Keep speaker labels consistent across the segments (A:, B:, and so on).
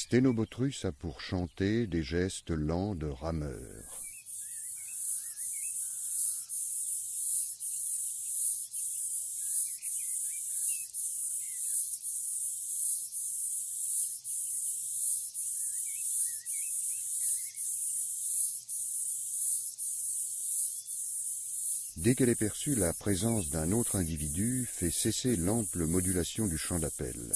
A: Sténobotrus a pour chanter des gestes lents de rameur. Dès qu'elle est perçue, la présence d'un autre individu fait cesser l'ample modulation du chant d'appel.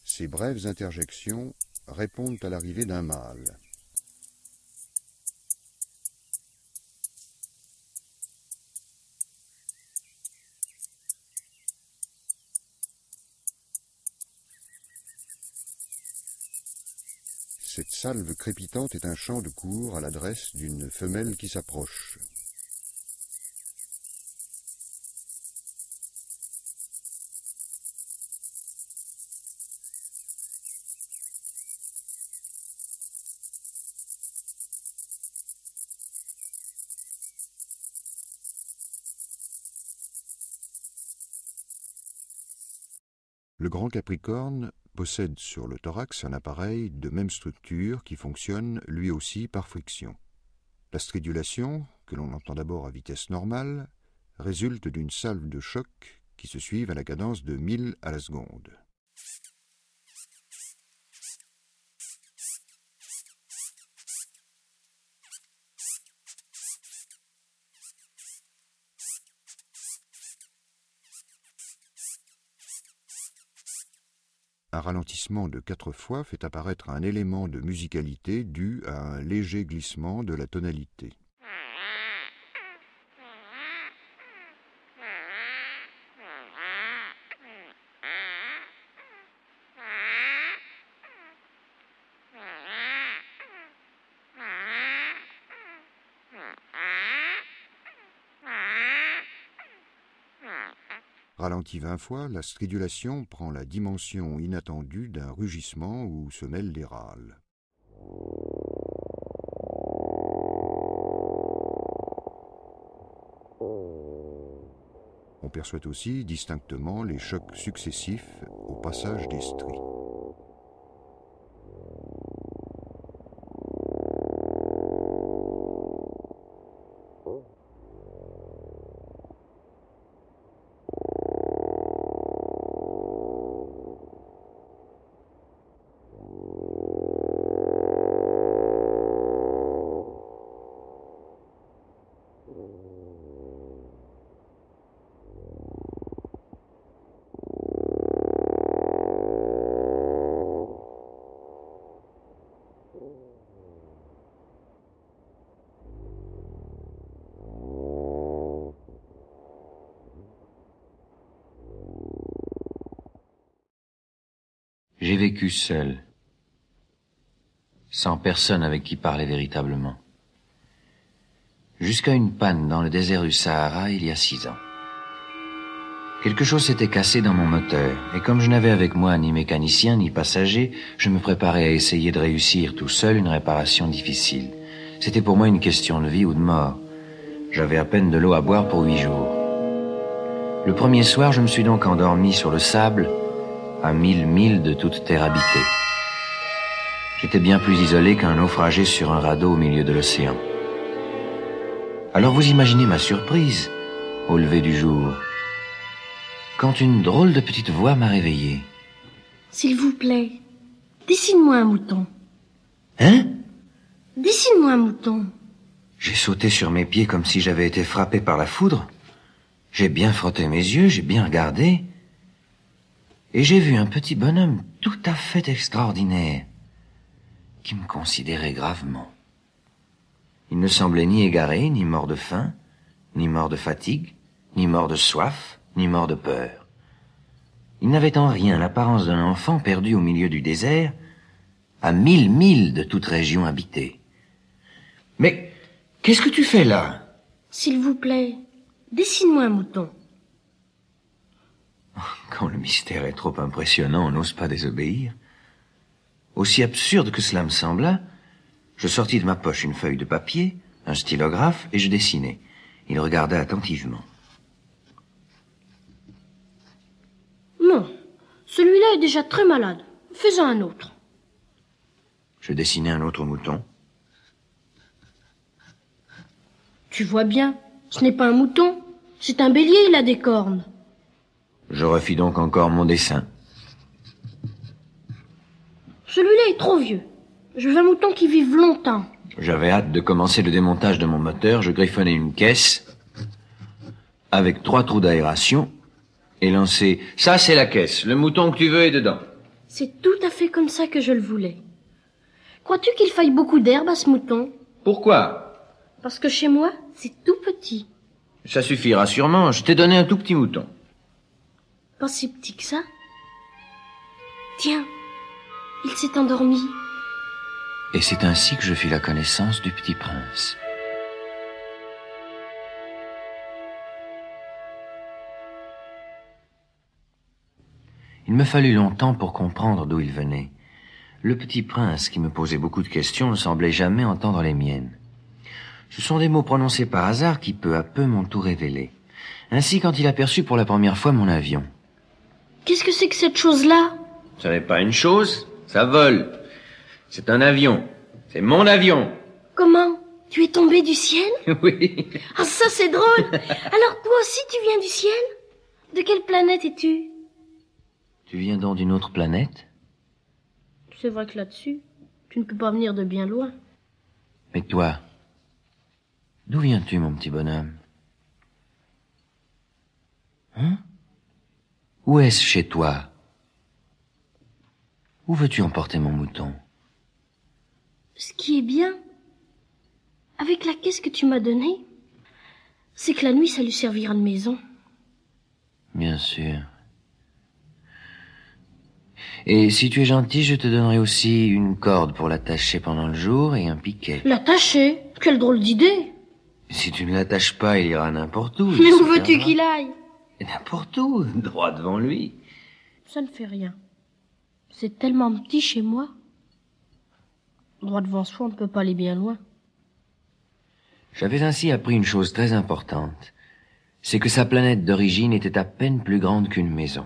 A: Ces brèves interjections répondent à l'arrivée d'un mâle. Cette salve crépitante est un chant de cour à l'adresse d'une femelle qui s'approche. Le grand capricorne possède sur le thorax un appareil de même structure qui fonctionne lui aussi par friction. La stridulation, que l'on entend d'abord à vitesse normale, résulte d'une salve de choc qui se suivent à la cadence de 1000 à la seconde. Un ralentissement de 4 fois fait apparaître un élément de musicalité dû à un léger glissement de la tonalité. Ralenti 20 fois, la stridulation prend la dimension inattendue d'un rugissement où se mêlent des râles. On perçoit aussi distinctement les chocs successifs au passage des stries.
B: J'ai vécu seul, sans personne avec qui parler véritablement, jusqu'à une panne dans le désert du Sahara il y a 6 ans. Quelque chose s'était cassé dans mon moteur, et comme je n'avais avec moi ni mécanicien ni passager, je me préparais à essayer de réussir tout seul une réparation difficile. C'était pour moi une question de vie ou de mort. J'avais à peine de l'eau à boire pour 8 jours. Le premier soir, je me suis donc endormi sur le sable, à 1000 milles de toute terre habitée. J'étais bien plus isolé qu'un naufragé sur un radeau au milieu de l'océan. Alors vous imaginez ma surprise, au lever du jour, quand une drôle de petite voix m'a réveillé.
C: S'il vous plaît, dessine-moi un mouton.
B: Hein?
C: Dessine-moi un mouton.
B: J'ai sauté sur mes pieds comme si j'avais été frappé par la foudre. J'ai bien frotté mes yeux, j'ai bien regardé. Et j'ai vu un petit bonhomme tout à fait extraordinaire, qui me considérait gravement. Il ne semblait ni égaré, ni mort de faim, ni mort de fatigue, ni mort de soif, ni mort de peur. Il n'avait en rien l'apparence d'un enfant perdu au milieu du désert, à 1000 milles de toute région habitée. « Mais qu'est-ce que tu fais là ?» «
C: S'il vous plaît, dessine-moi un mouton. »
B: Quand le mystère est trop impressionnant, on n'ose pas désobéir. Aussi absurde que cela me sembla, je sortis de ma poche une feuille de papier, un stylographe, et je dessinais. Il regardait attentivement.
C: Non, celui-là est déjà très malade. Fais-en un autre.
B: Je dessinais un autre mouton.
C: Tu vois bien, ce n'est pas un mouton, c'est un bélier, il a des cornes.
B: Je refis donc encore mon dessin.
C: Celui-là est trop vieux. Je veux un mouton qui vive longtemps.
B: J'avais hâte de commencer le démontage de mon moteur. Je griffonnais une caisse avec 3 trous d'aération et lançai. Ça, c'est la caisse. Le mouton que tu veux est dedans.
C: C'est tout à fait comme ça que je le voulais. Crois-tu qu'il faille beaucoup d'herbe à ce mouton?
B: Pourquoi?
C: Parce que chez moi, c'est tout petit.
B: Ça suffira sûrement. Je t'ai donné un tout petit mouton.
C: Pas si petit que ça. Tiens, il s'est endormi.
B: Et c'est ainsi que je fis la connaissance du petit prince. Il me fallut longtemps pour comprendre d'où il venait. Le petit prince, qui me posait beaucoup de questions, ne semblait jamais entendre les miennes. Ce sont des mots prononcés par hasard qui, peu à peu, m'ont tout révélé. Ainsi, quand il aperçut pour la première fois mon avion.
C: Qu'est-ce que c'est que cette chose-là?
B: Ça n'est pas une chose, ça vole. C'est un avion. C'est mon avion.
C: Comment? Tu es tombé du ciel?
B: Oui.
C: Ah, ça c'est drôle. Alors toi aussi tu viens du ciel? De quelle planète es-tu?
B: Tu viens donc d'une autre planète?
C: C'est vrai que là-dessus, tu ne peux pas venir de bien loin.
B: Mais toi, d'où viens-tu, mon petit bonhomme? Hein? Où est-ce chez toi? Où veux-tu emporter mon mouton?
C: Ce qui est bien, avec la caisse que tu m'as donnée, c'est que la nuit, ça lui servira de maison.
B: Bien sûr. Et si tu es gentil, je te donnerai aussi une corde pour l'attacher pendant le jour et un piquet.
C: L'attacher? Quelle drôle d'idée!
B: Si tu ne l'attaches pas, il ira n'importe où.
C: Mais où veux-tu qu'il aille?
B: N'importe où, droit devant lui.
C: Ça ne fait rien. C'est tellement petit chez moi. Droit devant soi, on ne peut pas aller bien loin.
B: J'avais ainsi appris une chose très importante. C'est que sa planète d'origine était à peine plus grande qu'une maison.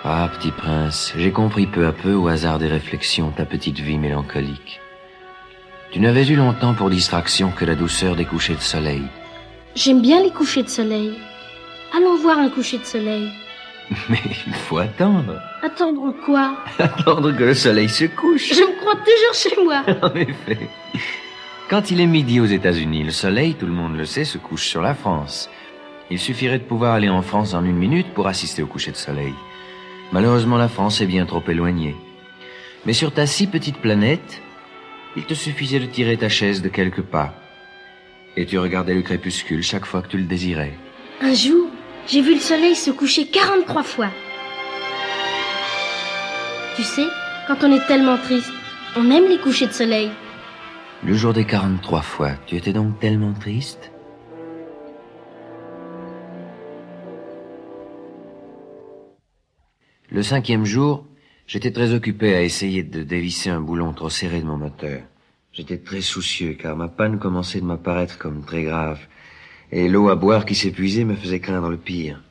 B: Ah, petit prince, j'ai compris peu à peu, au hasard des réflexions, ta petite vie mélancolique. Tu n'avais eu longtemps pour distraction que la douceur des couchers de soleil.
C: J'aime bien les couchers de soleil. Allons voir un coucher de soleil.
B: Mais il faut attendre.
C: Attendre quoi?
B: Attendre que le soleil se couche.
C: Je me crois toujours chez moi.
B: En effet. Quand il est midi aux États-Unis, le soleil, tout le monde le sait, se couche sur la France. Il suffirait de pouvoir aller en France en 1 minute pour assister au coucher de soleil. Malheureusement, la France est bien trop éloignée. Mais sur ta si petite planète, il te suffisait de tirer ta chaise de quelques pas. Et tu regardais le crépuscule chaque fois que tu le désirais.
C: Un jour, j'ai vu le soleil se coucher 43 fois. Tu sais, quand on est tellement triste, on aime les couchers de soleil.
B: Le jour des 43 fois, tu étais donc tellement triste? Le 5e jour, j'étais très occupé à essayer de dévisser un boulon trop serré de mon moteur. J'étais très soucieux car ma panne commençait de m'apparaître comme très grave. Et l'eau à boire qui s'épuisait me faisait craindre le pire.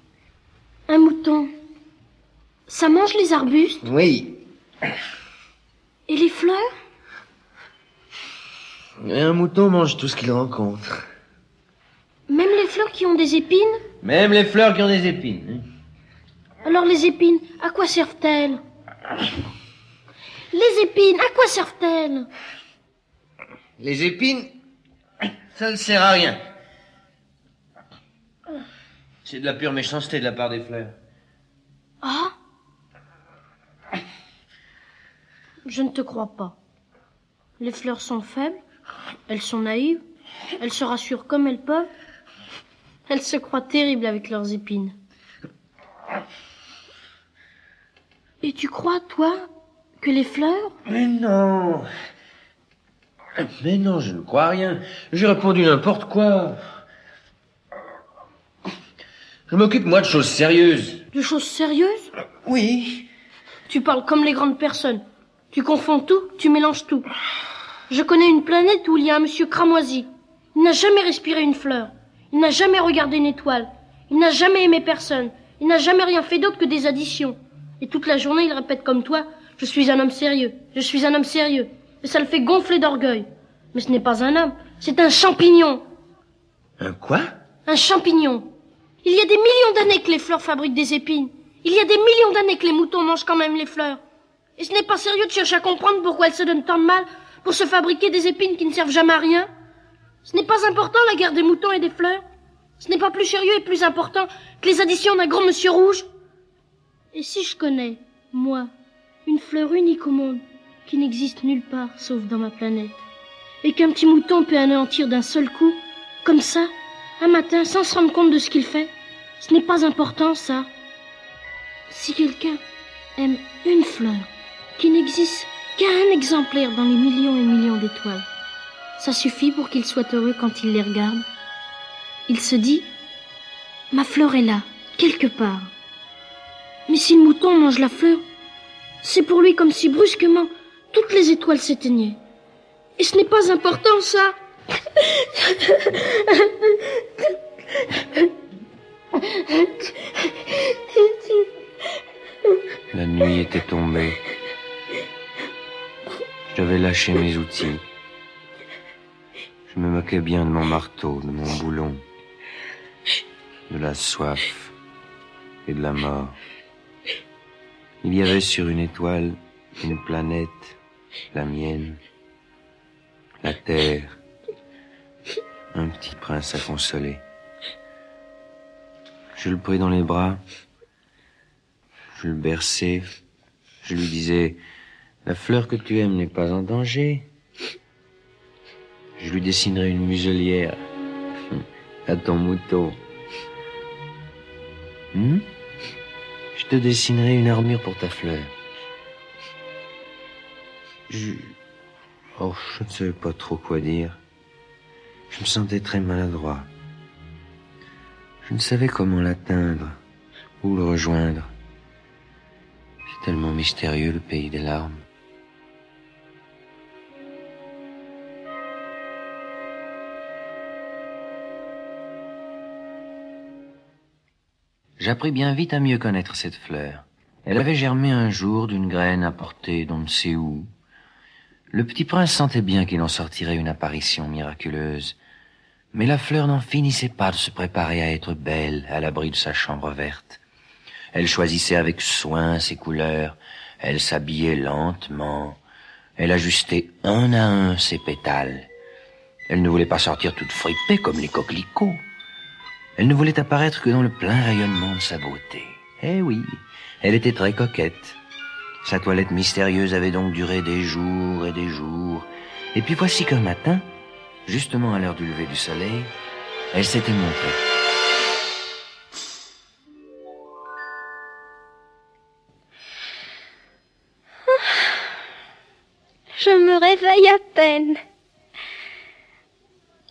C: Un mouton, ça mange les arbustes?
B: Oui.
C: Et les fleurs?
B: Et un mouton mange tout ce qu'il rencontre.
C: Même les fleurs qui ont des épines?
B: Même les fleurs qui ont des épines.
C: Alors les épines, à quoi servent-elles? Les épines, à quoi servent-elles?
B: Les épines, ça ne sert à rien. C'est de la pure méchanceté de la part des fleurs.
C: Ah? Je ne te crois pas. Les fleurs sont faibles, elles sont naïves, elles se rassurent comme elles peuvent. Elles se croient terribles avec leurs épines. Et tu crois, toi, que les fleurs...
B: Mais non, je ne crois rien. J'ai répondu n'importe quoi. Je m'occupe, moi, de choses sérieuses.
C: De choses sérieuses?
B: Oui.
C: Tu parles comme les grandes personnes. Tu confonds tout, tu mélanges tout. Je connais une planète où il y a un monsieur cramoisi. Il n'a jamais respiré une fleur. Il n'a jamais regardé une étoile. Il n'a jamais aimé personne. Il n'a jamais rien fait d'autre que des additions. Et toute la journée, il répète comme toi, je suis un homme sérieux, je suis un homme sérieux. Et ça le fait gonfler d'orgueil. Mais ce n'est pas un homme, c'est un champignon.
B: Un quoi?
C: Un champignon. Il y a des millions d'années que les fleurs fabriquent des épines. Il y a des millions d'années que les moutons mangent quand même les fleurs. Et ce n'est pas sérieux de chercher à comprendre pourquoi elles se donnent tant de mal pour se fabriquer des épines qui ne servent jamais à rien. Ce n'est pas important la guerre des moutons et des fleurs. Ce n'est pas plus sérieux et plus important que les additions d'un grand monsieur rouge. Et si je connais, moi, une fleur unique au monde qui n'existe nulle part sauf dans ma planète, et qu'un petit mouton peut anéantir d'un seul coup, comme ça, un matin, sans se rendre compte de ce qu'il fait, ce n'est pas important, ça. Si quelqu'un aime une fleur qui n'existe qu'un exemplaire dans les millions et millions d'étoiles, ça suffit pour qu'il soit heureux quand il les regarde. Il se dit, ma fleur est là, quelque part. Mais si le mouton mange la fleur, c'est pour lui comme si brusquement toutes les étoiles s'éteignaient. Et ce n'est pas important, ça.
B: La nuit était tombée. Je devais lâcher mes outils. Je me moquais bien de mon marteau, de mon boulon, de la soif et de la mort. Il y avait sur une étoile une planète, la mienne, la terre, un petit prince à consoler. Je le pris dans les bras, je le berçais, je lui disais, la fleur que tu aimes n'est pas en danger. Je lui dessinerai une muselière à ton mouton. Je te dessinerai une armure pour ta fleur. Je ne savais pas trop quoi dire. Je me sentais très maladroit. Je ne savais comment l'atteindre, ou le rejoindre. C'est tellement mystérieux, le pays des larmes. J'appris bien vite à mieux connaître cette fleur. Elle avait germé un jour d'une graine apportée d'on ne sait où. Le petit prince sentait bien qu'il en sortirait une apparition miraculeuse. Mais la fleur n'en finissait pas de se préparer à être belle à l'abri de sa chambre verte. Elle choisissait avec soin ses couleurs, elle s'habillait lentement, elle ajustait un à un ses pétales. Elle ne voulait pas sortir toute fripée comme les coquelicots. Elle ne voulait apparaître que dans le plein rayonnement de sa beauté. Eh oui, elle était très coquette. Sa toilette mystérieuse avait donc duré des jours et des jours. Et puis voici qu'un matin, justement à l'heure du lever du soleil, elle s'était montrée.
D: Je me réveille à peine.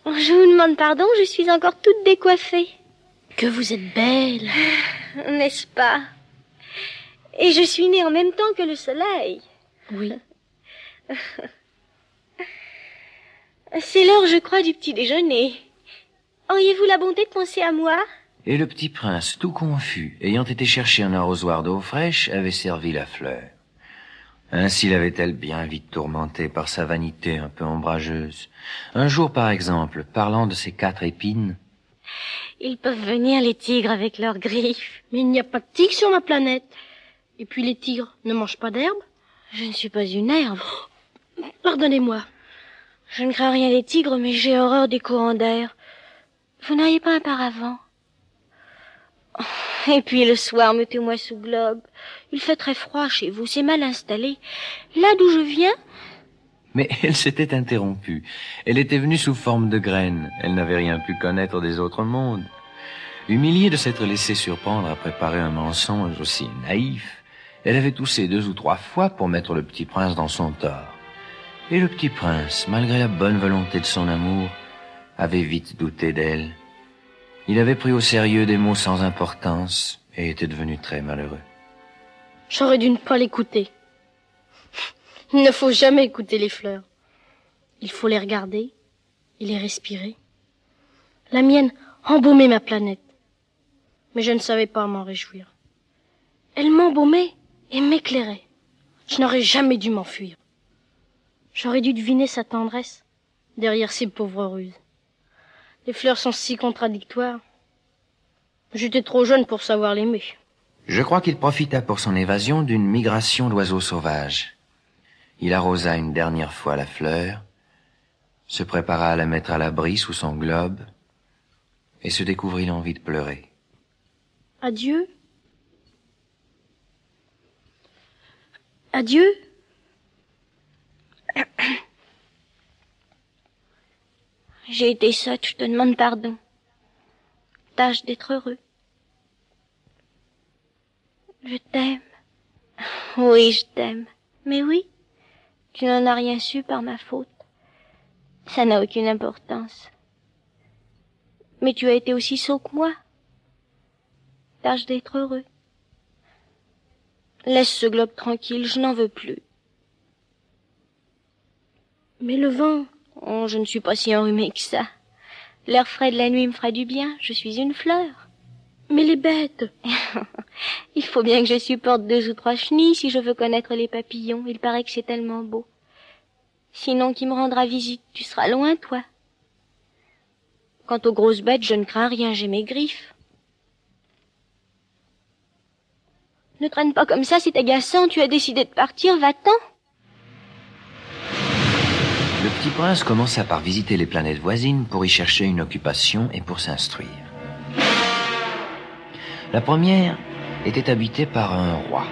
D: Je vous demande pardon, je suis encore toute décoiffée.
C: Que vous êtes belle.
D: N'est-ce pas? Et je suis née en même temps que le soleil.
C: Oui.
D: C'est l'heure, je crois, du petit déjeuner. Auriez-vous la bonté de penser à moi?
B: Et le petit prince, tout confus, ayant été chercher un arrosoir d'eau fraîche, avait servi la fleur. Ainsi l'avait-elle bien vite tourmentée par sa vanité un peu ombrageuse. Un jour, par exemple, parlant de ses 4 épines...
D: Ils peuvent venir, les tigres, avec leurs griffes.
C: Mais il n'y a pas de tigres sur ma planète. Et puis les tigres ne mangent pas d'herbe.
D: Je ne suis pas une herbe.
C: Pardonnez-moi.
D: Je ne crains rien des tigres, mais j'ai horreur des courants d'air. Vous n'auriez pas un paravent? Et puis le soir, mettez-moi sous globe. Il fait très froid chez vous, c'est mal installé. Là d'où je viens...
B: Mais elle s'était interrompue. Elle était venue sous forme de graine. Elle n'avait rien pu connaître des autres mondes. Humiliée de s'être laissée surprendre à préparer un mensonge aussi naïf, elle avait toussé 2 ou 3 fois pour mettre le petit prince dans son tort. Et le petit prince, malgré la bonne volonté de son amour, avait vite douté d'elle. Il avait pris au sérieux des mots sans importance et était devenu très malheureux.
C: J'aurais dû ne pas l'écouter. Il ne faut jamais écouter les fleurs. Il faut les regarder et les respirer. La mienne embaumait ma planète. Mais je ne savais pas m'en réjouir. Elle m'embaumait et m'éclairait. Je n'aurais jamais dû m'enfuir. J'aurais dû deviner sa tendresse derrière ces pauvres ruses. Les fleurs sont si contradictoires. J'étais trop jeune pour savoir l'aimer.
B: Je crois qu'il profita pour son évasion d'une migration d'oiseaux sauvages. Il arrosa une dernière fois la fleur, se prépara à la mettre à l'abri sous son globe, et se découvrit l'envie de pleurer.
C: Adieu. Adieu.
D: J'ai été sotte, je te demande pardon. Tâche d'être heureux. Je t'aime. Oui, je t'aime. Mais oui, tu n'en as rien su par ma faute. Ça n'a aucune importance. Mais tu as été aussi sot que moi. Tâche d'être heureux. Laisse ce globe tranquille, je n'en veux plus.
C: Mais le vent...
D: Oh, je ne suis pas si enrhumée que ça. L'air frais de la nuit me fera du bien, je suis une fleur.
C: Mais les bêtes...
D: Il faut bien que je supporte 2 ou 3 chenilles si je veux connaître les papillons. Il paraît que c'est tellement beau. Sinon, qui me rendra visite? Tu seras loin, toi. Quant aux grosses bêtes, je ne crains rien, j'ai mes griffes. Ne traîne pas comme ça, c'est agaçant. Tu as décidé de partir, va-t'en.
B: Le petit prince commença par visiter les planètes voisines pour y chercher une occupation et pour s'instruire. La première était habitée par un roi,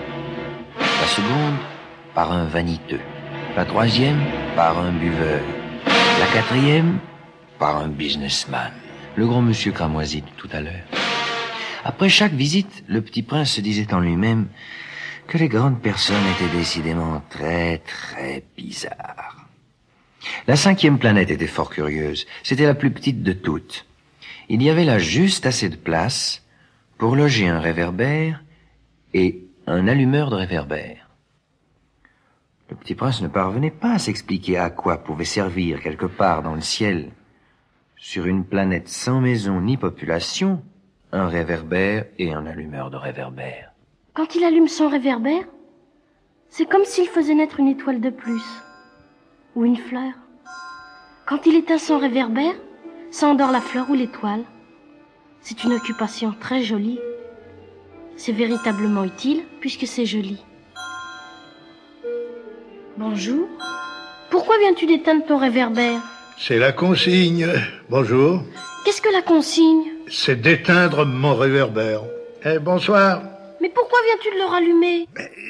B: la seconde par un vaniteux, la troisième par un buveur, la quatrième par un businessman, le grand monsieur cramoisi de tout à l'heure. Après chaque visite, le petit prince se disait en lui-même que les grandes personnes étaient décidément très, très bizarres. La 5e planète était fort curieuse. C'était la plus petite de toutes. Il y avait là juste assez de place pour loger un réverbère et un allumeur de réverbère. Le petit prince ne parvenait pas à s'expliquer à quoi pouvait servir quelque part dans le ciel, sur une planète sans maison ni population, un réverbère et un allumeur de réverbère.
C: Quand il allume son réverbère, c'est comme s'il faisait naître une étoile de plus, ou une fleur. Quand il éteint son réverbère, ça endort la fleur ou l'étoile. C'est une occupation très jolie. C'est véritablement utile puisque c'est joli. Bonjour. Pourquoi viens-tu d'éteindre ton réverbère?
E: C'est la consigne. Bonjour.
C: Qu'est-ce que la consigne?
E: C'est d'éteindre mon réverbère. Bonsoir.
C: Mais pourquoi viens-tu de le rallumer?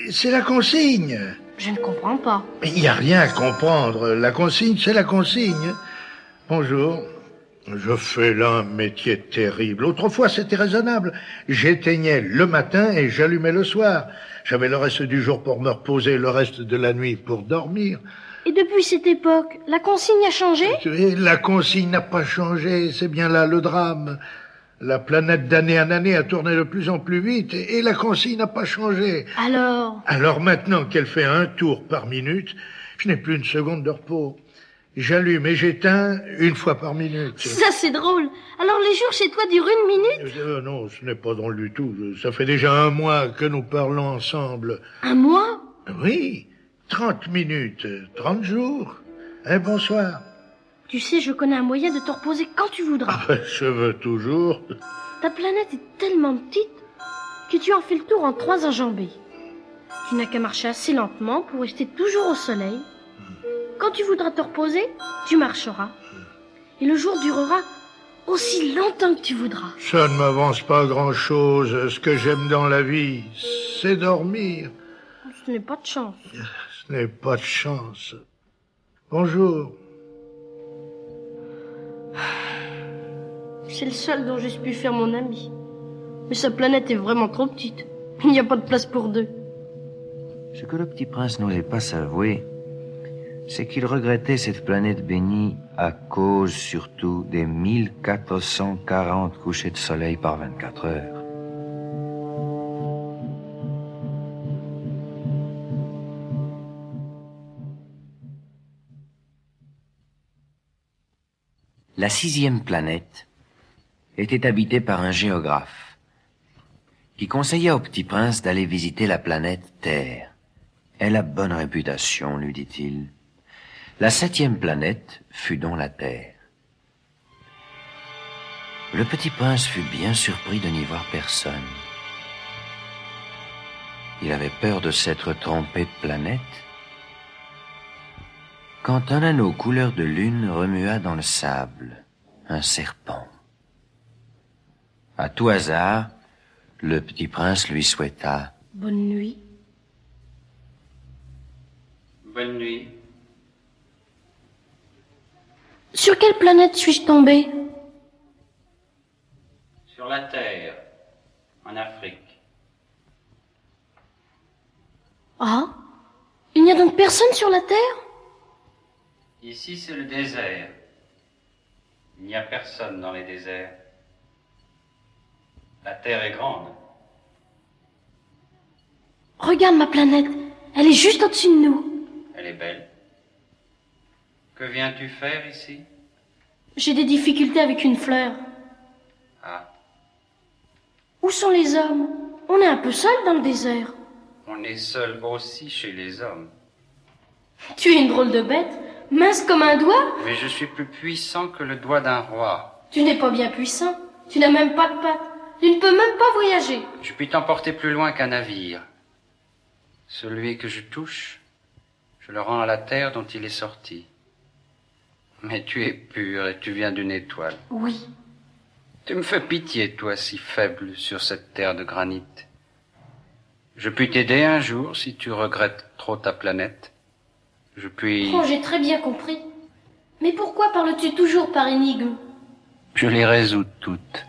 E: C'est la consigne.
C: Je ne comprends pas.
E: Il n'y a rien à comprendre. La consigne, c'est la consigne. Bonjour. Je fais là un métier terrible. Autrefois, c'était raisonnable. J'éteignais le matin et j'allumais le soir. J'avais le reste du jour pour me reposer, le reste de la nuit pour dormir.
C: Et depuis cette époque, la consigne a changé?
E: La consigne n'a pas changé, c'est bien là le drame. La planète d'année en année a tourné de plus en plus vite et la consigne n'a pas changé. Alors maintenant qu'elle fait un tour par minute, je n'ai plus une seconde de repos. J'allume et j'éteins une fois par minute.
C: Ça, c'est drôle. Alors les jours chez toi durent 1 minute?
E: Non, ce n'est pas drôle du tout. Ça fait déjà 1 mois que nous parlons ensemble.
C: 1 mois?
E: Oui, 30 minutes, 30 jours. Bonsoir.
C: Tu sais, je connais un moyen de te reposer quand tu voudras.
E: Je veux toujours.
C: Ta planète est tellement petite que tu en fais le tour en 3 enjambées. Tu n'as qu'à marcher assez lentement pour rester toujours au soleil. Quand tu voudras te reposer, tu marcheras. Et le jour durera aussi longtemps que tu voudras.
E: Ça ne m'avance pas grand-chose. Ce que j'aime dans la vie, c'est dormir.
C: Ce n'est pas de chance.
E: Ce n'est pas de chance. Bonjour.
C: C'est le seul dont j'ai pu faire mon ami. Mais sa planète est vraiment trop petite. Il n'y a pas de place pour 2.
B: Ce que le petit prince n'osait pas s'avouer, c'est qu'il regrettait cette planète bénie à cause surtout des 1440 couchers de soleil par 24 heures. La 6e planète était habitée par un géographe qui conseilla au petit prince d'aller visiter la planète Terre. Elle a bonne réputation, lui dit-il. La 7e planète fut donc la Terre. Le petit prince fut bien surpris de n'y voir personne. Il avait peur de s'être trompé de planète, quand un anneau couleur de lune remua dans le sable un serpent. À tout hasard, le petit prince lui souhaita «
C: Bonne nuit. »
F: Bonne nuit.
C: Sur quelle planète suis-je tombé?
F: Sur la Terre, en Afrique.
C: Ah, il n'y a donc personne sur la Terre?
F: Ici, c'est le désert. Il n'y a personne dans les déserts. La Terre est grande.
C: Regarde ma planète, elle est juste au-dessus de nous.
F: Elle est belle. Que viens-tu faire ici?
C: J'ai des difficultés avec une fleur.
F: Ah,
C: Où sont les hommes? On est un peu seul dans le désert.
F: on est seul aussi chez les hommes.
C: Tu es une drôle de bête, mince comme un doigt.
F: Mais je suis plus puissant que le doigt d'un roi.
C: Tu n'es pas bien puissant, tu n'as même pas de pattes. Tu ne peux même pas voyager.
F: Je puis t'emporter plus loin qu'un navire. Celui que je touche, je le rends à la terre dont il est sorti. Mais tu es pur et tu viens d'une étoile.
C: Oui.
F: Tu me fais pitié, toi, si faible sur cette terre de granit. Je puis t'aider un jour si tu regrettes trop ta planète. Je puis...
C: Oh, j'ai très bien compris. Mais pourquoi parles-tu toujours par énigme?
F: Je les résous toutes.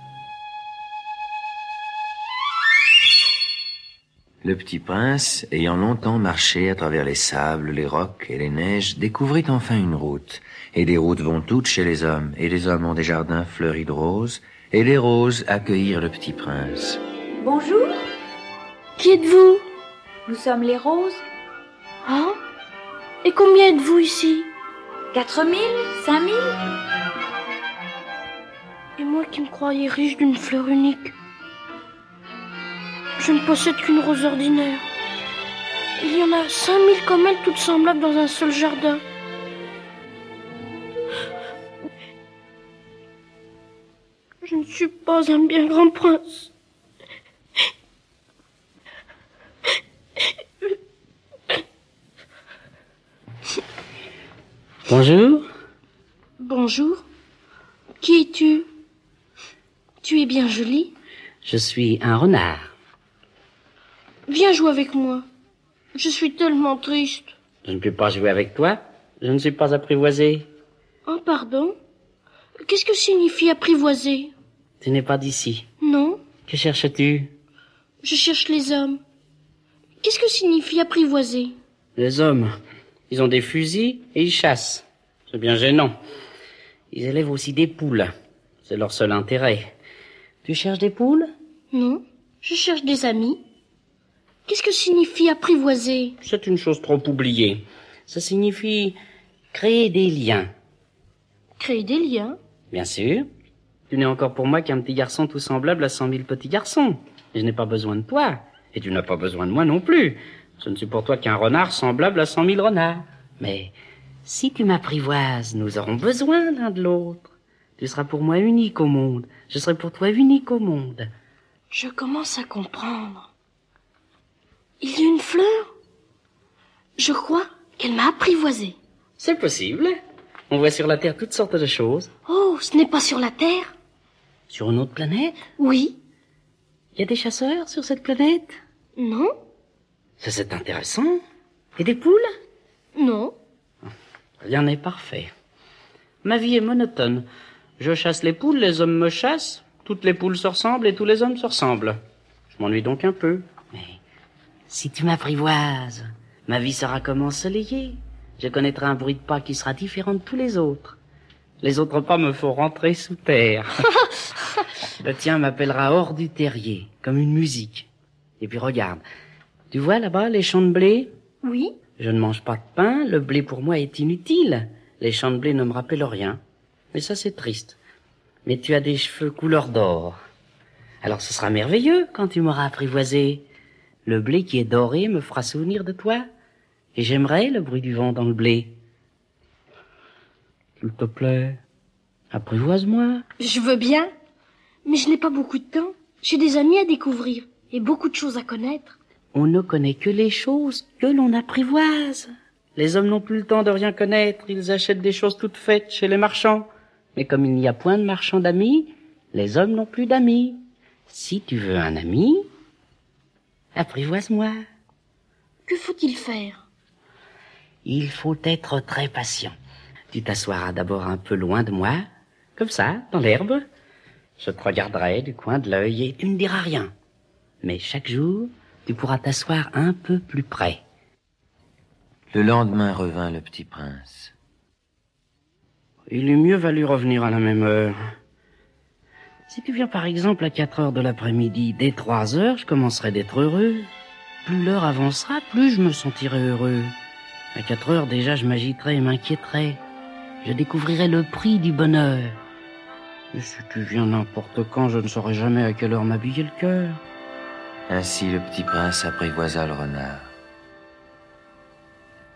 B: Le petit prince, ayant longtemps marché à travers les sables, les rocs et les neiges, découvrit enfin une route. Et les routes vont toutes chez les hommes, et les hommes ont des jardins fleuris de roses, et les roses accueillirent le petit prince.
G: Bonjour,
C: Qui êtes-vous?
G: nous sommes les roses.
C: Ah? Et combien êtes-vous ici?
G: 4000, 5000.
C: Et moi qui me croyais riche d'une fleur unique. Je ne possède qu'une rose ordinaire. Il y en a 5000 comme elle, toutes semblables dans un seul jardin. Je ne suis pas un bien grand prince.
H: Bonjour.
C: Bonjour. Qui es-tu? Tu es bien jolie.
H: Je suis un renard.
C: Viens jouer avec moi. Je suis tellement triste.
H: Je ne peux pas jouer avec toi. Je ne suis pas apprivoisé.
C: Oh, pardon? Qu'est-ce que signifie apprivoiser?
H: Tu n'es pas d'ici.
C: Non,
H: Que cherches-tu?
C: je cherche les hommes. Qu'est-ce que signifie apprivoiser?
H: Les hommes. Ils ont des fusils et ils chassent. C'est bien gênant. Ils élèvent aussi des poules. C'est leur seul intérêt. Tu cherches des poules?
C: Non, je cherche des amis. Qu'est-ce que signifie apprivoiser?
H: C'est une chose trop oubliée. Ça signifie créer des liens.
C: Créer des liens.
H: Bien sûr. Tu n'es encore pour moi qu'un petit garçon tout semblable à 100 000 petits garçons. Et je n'ai pas besoin de toi. Et tu n'as pas besoin de moi non plus. Je ne suis pour toi qu'un renard semblable à 100 000 renards. Mais si tu m'apprivoises, nous aurons besoin l'un de l'autre. Tu seras pour moi unique au monde. Je serai pour toi unique au monde.
C: Je commence à comprendre. Il y a une fleur? Je crois qu'elle m'a apprivoisé.
H: C'est possible. On voit sur la Terre toutes sortes de choses.
C: Oh, ce n'est pas sur la Terre?
H: Sur une autre planète?
C: Oui.
H: Il y a des chasseurs sur cette planète?
C: Non?
H: Ça, c'est intéressant. Et des poules?
C: Non.
H: Rien n'est parfait. Ma vie est monotone. Je chasse les poules, les hommes me chassent. Toutes les poules se ressemblent et tous les hommes se ressemblent. Je m'ennuie donc un peu. Mais si tu m'apprivoises, ma vie sera comme ensoleillée. Je connaîtrai un bruit de pas qui sera différent de tous les autres. Les autres pas me font rentrer sous terre. Le tien m'appellera hors du terrier, comme une musique. Et puis regarde, tu vois là-bas les champs de blé?
C: Oui.
H: Je ne mange pas de pain, le blé pour moi est inutile. Les champs de blé ne me rappellent rien. Mais ça, c'est triste. Mais tu as des cheveux couleur d'or. Alors ce sera merveilleux quand tu m'auras apprivoisé. Le blé qui est doré me fera souvenir de toi. Et j'aimerais le bruit du vent dans le blé. S'il te plaît, apprivoise-moi.
C: Je veux bien, mais je n'ai pas beaucoup de temps. J'ai des amis à découvrir et beaucoup de choses à connaître.
H: On ne connaît que les choses que l'on apprivoise. Les hommes n'ont plus le temps de rien connaître. Ils achètent des choses toutes faites chez les marchands. Mais comme il n'y a point de marchands d'amis, les hommes n'ont plus d'amis. Si tu veux un ami, apprivoise-moi.
C: Que faut-il faire?
H: Il faut être très patient. Tu t'assoiras d'abord un peu loin de moi, comme ça, dans l'herbe. Je te regarderai du coin de l'œil et tu ne diras rien. Mais chaque jour, tu pourras t'asseoir un peu plus près.
B: Le lendemain revint le petit prince.
H: Il eût mieux valu revenir à la même heure. Si tu viens par exemple à 4 heures de l'après-midi, dès 3 heures, je commencerai d'être heureux. Plus l'heure avancera, plus je me sentirai heureux. À 4 heures déjà, je m'agiterai et m'inquiéterai. Je découvrirai le prix du bonheur. Et si tu viens n'importe quand, je ne saurai jamais à quelle heure m'habiller le cœur.
B: Ainsi le petit prince apprivoisa le renard.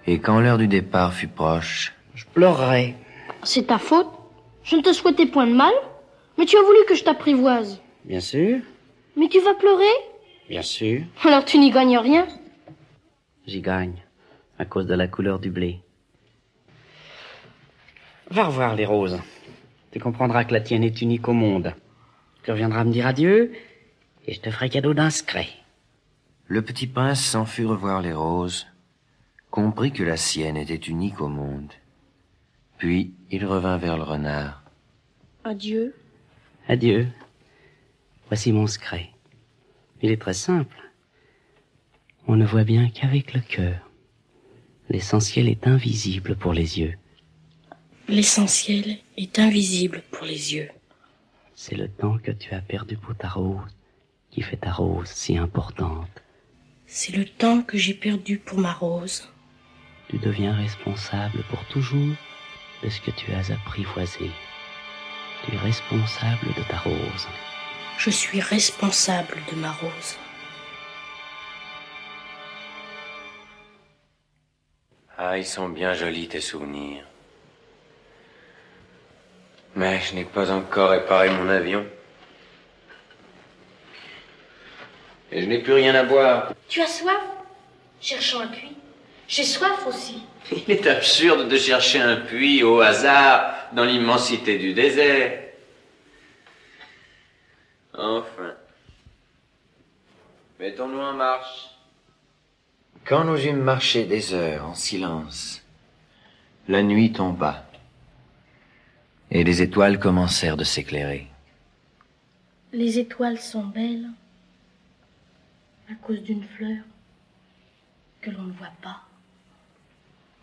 B: Et quand l'heure du départ fut proche,
H: je pleurerai.
C: C'est ta faute. Je ne te souhaitais point de mal, mais tu as voulu que je t'apprivoise.
H: Bien sûr.
C: Mais tu vas pleurer?
H: Bien sûr.
C: Alors tu n'y gagnes rien.
H: J'y gagne, à cause de la couleur du blé. Va revoir les roses. Tu comprendras que la tienne est unique au monde. Tu reviendras me dire adieu, et je te ferai cadeau d'un secret.
B: Le petit prince s'en fut revoir les roses, comprit que la sienne était unique au monde. Puis il revint vers le renard.
C: Adieu.
H: Adieu. Voici mon secret. Il est très simple. On ne voit bien qu'avec le cœur. L'essentiel est invisible pour les yeux.
C: L'essentiel est invisible pour les yeux.
H: C'est le temps que tu as perdu pour ta rose qui fait ta rose si importante.
C: C'est le temps que j'ai perdu pour ma rose.
H: Tu deviens responsable pour toujours de ce que tu as apprivoisé. Tu es responsable de ta rose.
C: Je suis responsable de ma rose.
B: Ah, ils sont bien jolis tes souvenirs. Mais je n'ai pas encore réparé mon avion. Et je n'ai plus rien à boire.
C: Tu as soif? Cherchons un puits. J'ai soif aussi.
B: Il est absurde de chercher un puits au hasard dans l'immensité du désert. Enfin. Mettons-nous en marche. Quand nous eûmes marché des heures en silence, la nuit tomba, et les étoiles commencèrent de s'éclairer.
C: Les étoiles sont belles à cause d'une fleur que l'on ne voit pas.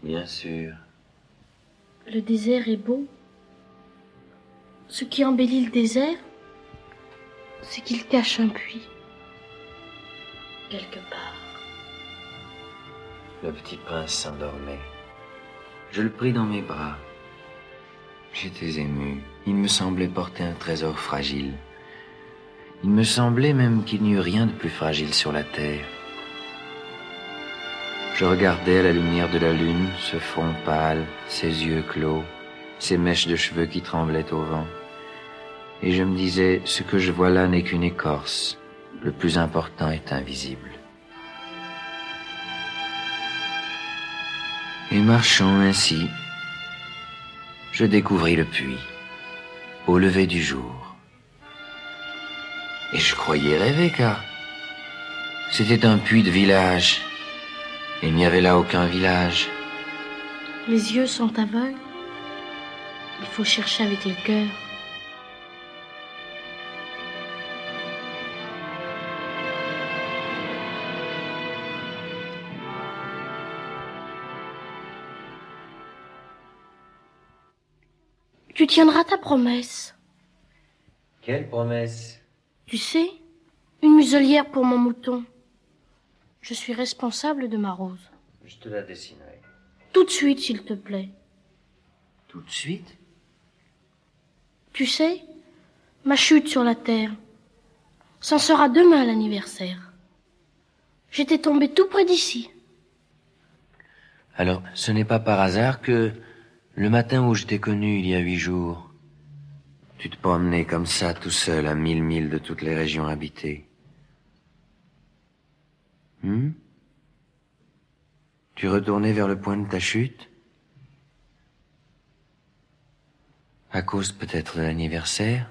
B: Bien sûr.
C: Le désert est beau. Ce qui embellit le désert, c'est qu'il cache un puits. Quelque part.
B: Le petit prince s'endormait. Je le pris dans mes bras. J'étais ému. Il me semblait porter un trésor fragile. Il me semblait même qu'il n'y eût rien de plus fragile sur la terre. Je regardais à la lumière de la lune ce front pâle, ses yeux clos, ses mèches de cheveux qui tremblaient au vent. Et je me disais, ce que je vois là n'est qu'une écorce. Le plus important est invisible. Et marchant ainsi, je découvris le puits, au lever du jour. Et je croyais rêver, car c'était un puits de village. Et il n'y avait là aucun village.
C: Les yeux sont aveugles. Il faut chercher avec le cœur. Tu tiendras ta promesse.
B: Quelle promesse?
C: Tu sais, une muselière pour mon mouton. Je suis responsable de ma rose.
B: Je te la dessinerai.
C: Tout de suite, s'il te plaît.
B: Tout de suite?
C: Tu sais, ma chute sur la terre, c'en sera demain l'anniversaire. J'étais tombée tout près d'ici.
B: Alors, ce n'est pas par hasard que, le matin où je t'ai connu il y a 8 jours, tu te promenais comme ça, tout seul, à 1000 milles de toutes les régions habitées. Tu retournais vers le point de ta chute? À cause peut-être de l'anniversaire?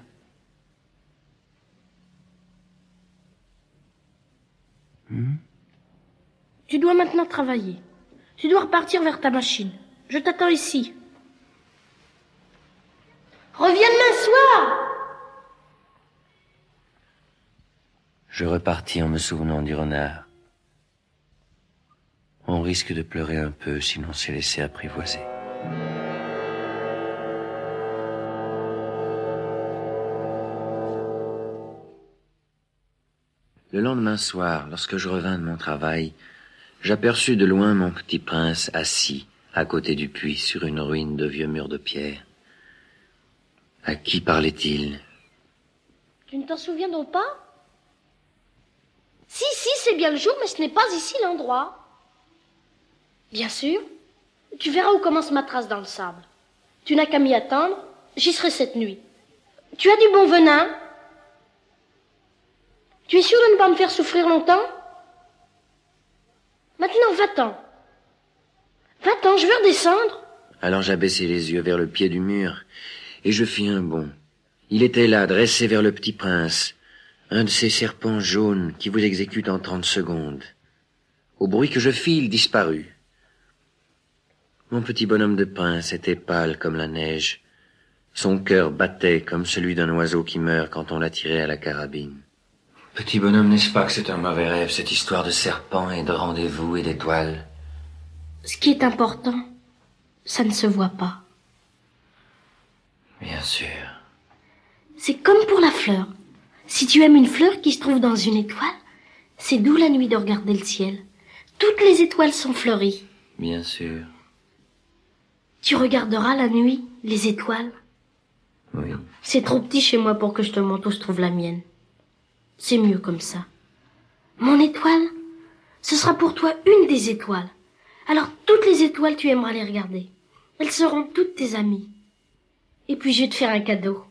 C: Tu dois maintenant travailler. Tu dois repartir vers ta machine. Je t'attends ici. Reviens demain soir!
B: Je repartis en me souvenant du renard. On risque de pleurer un peu si l'on s'est laissé apprivoiser. Le lendemain soir, lorsque je revins de mon travail, j'aperçus de loin mon petit prince assis à côté du puits sur une ruine de vieux murs de pierre. À qui parlait-il?
C: Tu ne t'en souviens donc pas? Si, c'est bien le jour, mais ce n'est pas ici l'endroit. Bien sûr. Tu verras où commence ma trace dans le sable. Tu n'as qu'à m'y attendre, j'y serai cette nuit. Tu as du bon venin? Tu es sûr de ne pas me faire souffrir longtemps? Maintenant, va-t'en. Va-t'en, je veux redescendre.
B: Alors j'abaissai les yeux vers le pied du mur, et je fis un bond. Il était là, dressé vers le petit prince, un de ces serpents jaunes qui vous exécutent en 30 secondes. Au bruit que je fis, il disparut. Mon petit bonhomme de prince était pâle comme la neige. Son cœur battait comme celui d'un oiseau qui meurt quand on l'a tiré à la carabine. Petit bonhomme, n'est-ce pas que c'est un mauvais rêve, cette histoire de serpents et de rendez-vous et d'étoiles?
C: Ce qui est important, ça ne se voit pas.
B: Bien sûr.
C: C'est comme pour la fleur. Si tu aimes une fleur qui se trouve dans une étoile, c'est doux la nuit de regarder le ciel. Toutes les étoiles sont fleuries.
B: Bien sûr.
C: Tu regarderas la nuit, les étoiles?
B: Oui.
C: C'est trop petit chez moi pour que je te montre où se trouve la mienne. C'est mieux comme ça. Mon étoile, ce sera pour toi une des étoiles. Alors toutes les étoiles, tu aimeras les regarder. Elles seront toutes tes amies. Et puis je vais te faire un cadeau.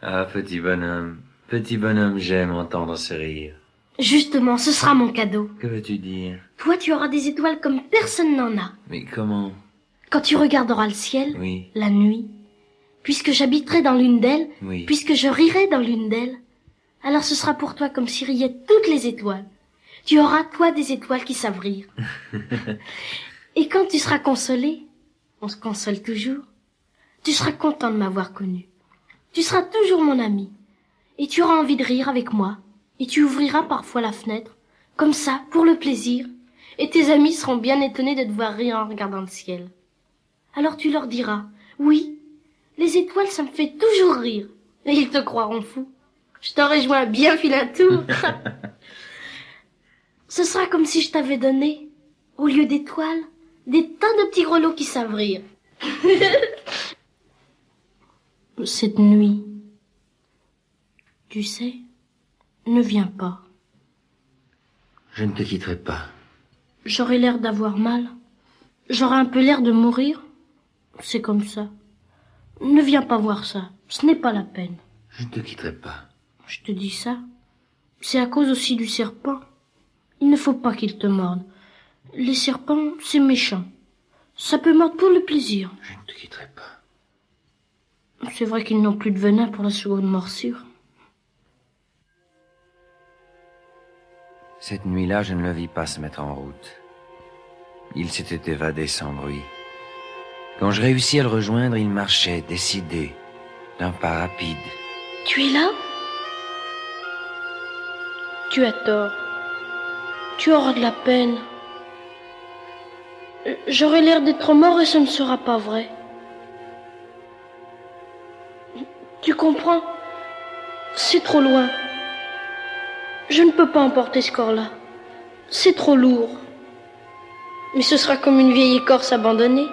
B: Ah, petit bonhomme, j'aime entendre ce rire.
C: Justement, ce sera mon cadeau.
B: Que veux-tu dire?
C: Toi, tu auras des étoiles comme personne n'en a.
B: Mais comment?
C: Quand tu regarderas le ciel,
B: oui,
C: la nuit, puisque j'habiterai dans l'une d'elles,
B: oui,
C: puisque je rirai dans l'une d'elles, alors ce sera pour toi comme si riaient toutes les étoiles. Tu auras, toi, des étoiles qui savent rire. Et quand tu seras consolé, on se console toujours, tu seras content de m'avoir connu. Tu seras toujours mon ami. Et tu auras envie de rire avec moi. Et tu ouvriras parfois la fenêtre, comme ça, pour le plaisir. Et tes amis seront bien étonnés de te voir rire en regardant le ciel. Alors tu leur diras, oui, les étoiles, ça me fait toujours rire. Et ils te croiront fou. Je t'aurais joué un bien vilain tour. Ce sera comme si je t'avais donné, au lieu d'étoiles, des tas de petits grelots qui savent rire. Cette nuit, tu sais, ne viens pas.
B: Je ne te quitterai pas.
C: J'aurai l'air d'avoir mal. J'aurai un peu l'air de mourir. C'est comme ça. Ne viens pas voir ça. Ce n'est pas la peine.
B: Je ne te quitterai pas.
C: Je te dis ça. C'est à cause aussi du serpent. Il ne faut pas qu'il te morde. Les serpents, c'est méchant. Ça peut mordre pour le plaisir.
B: Je ne te quitterai pas.
C: C'est vrai qu'ils n'ont plus de venin pour la seconde morsure.
B: Cette nuit-là, je ne le vis pas se mettre en route. Il s'était évadé sans bruit. Quand je réussis à le rejoindre, il marchait, décidé, d'un pas rapide.
C: Tu es là? Tu as tort. Tu auras de la peine. J'aurai l'air d'être mort et ce ne sera pas vrai. Tu comprends? C'est trop loin. Je ne peux pas emporter ce corps-là. C'est trop lourd. Mais ce sera comme une vieille écorce abandonnée.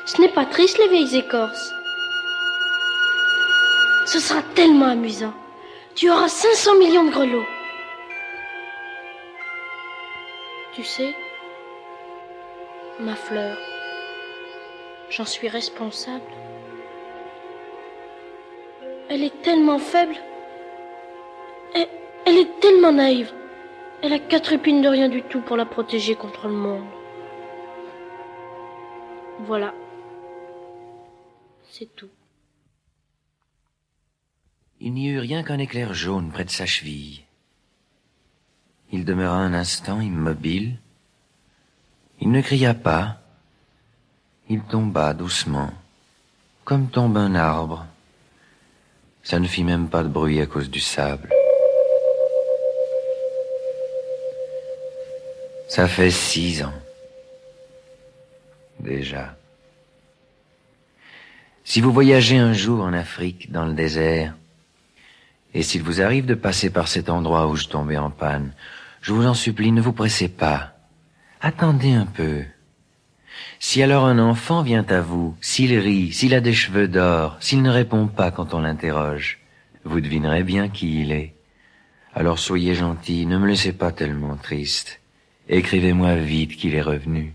C: Ce n'est pas triste, les vieilles écorces. Ce sera tellement amusant. Tu auras 500 millions de grelots. Tu sais, ma fleur, j'en suis responsable. Elle est tellement faible. Elle est tellement naïve. Elle a 4 épines de rien du tout pour la protéger contre le monde. Voilà. C'est tout.
B: Il n'y eut rien qu'un éclair jaune près de sa cheville. Il demeura un instant immobile. Il ne cria pas. Il tomba doucement, comme tombe un arbre. Ça ne fit même pas de bruit à cause du sable. Ça fait 6 ans. Déjà. Si vous voyagez un jour en Afrique, dans le désert, et s'il vous arrive de passer par cet endroit où je tombais en panne, je vous en supplie, ne vous pressez pas. Attendez un peu. Si alors un enfant vient à vous, s'il rit, s'il a des cheveux d'or, s'il ne répond pas quand on l'interroge, vous devinerez bien qui il est. Alors soyez gentil, ne me laissez pas tellement triste. Écrivez-moi vite qu'il est revenu.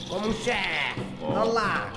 I: Como um chefe, olá.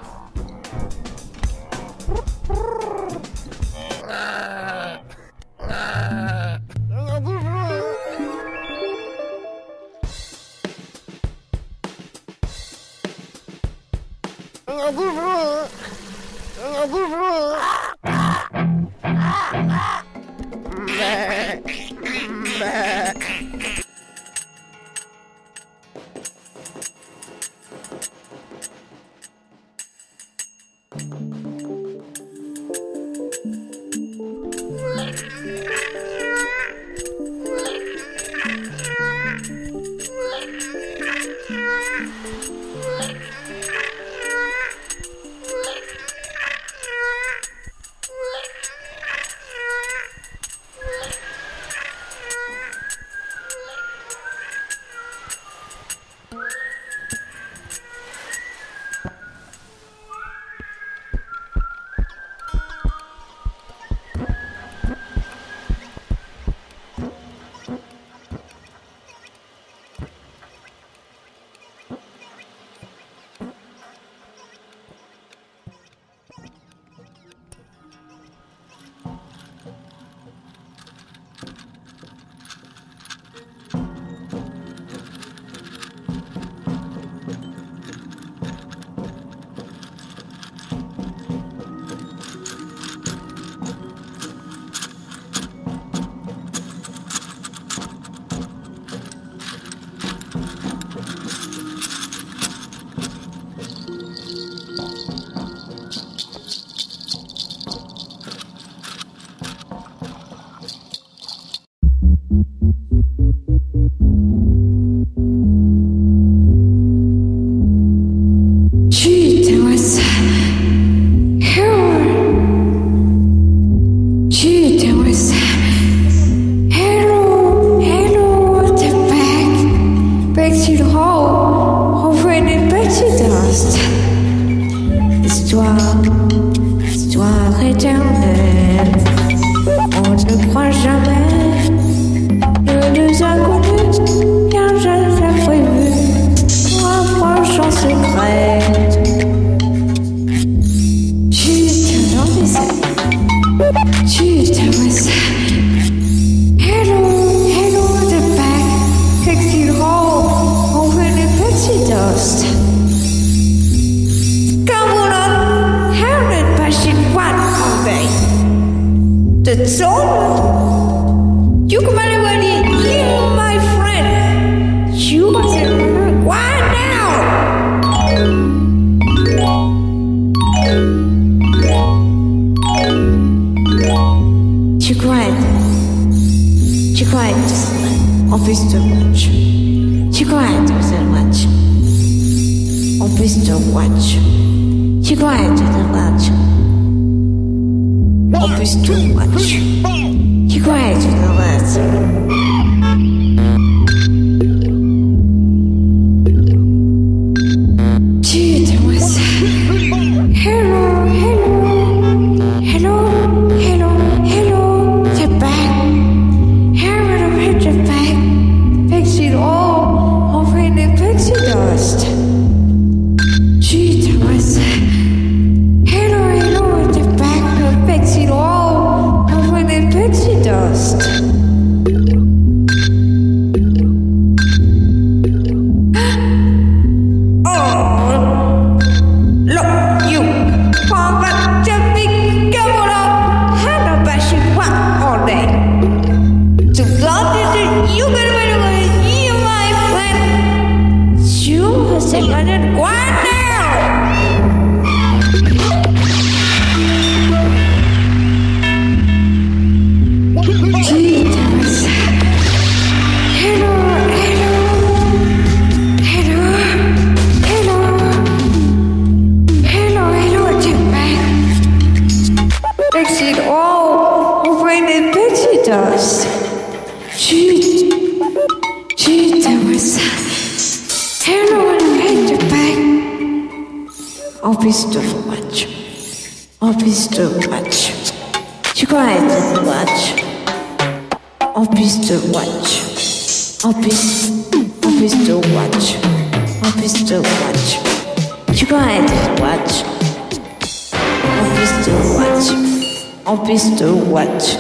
I: Watch. watch. En piste watch.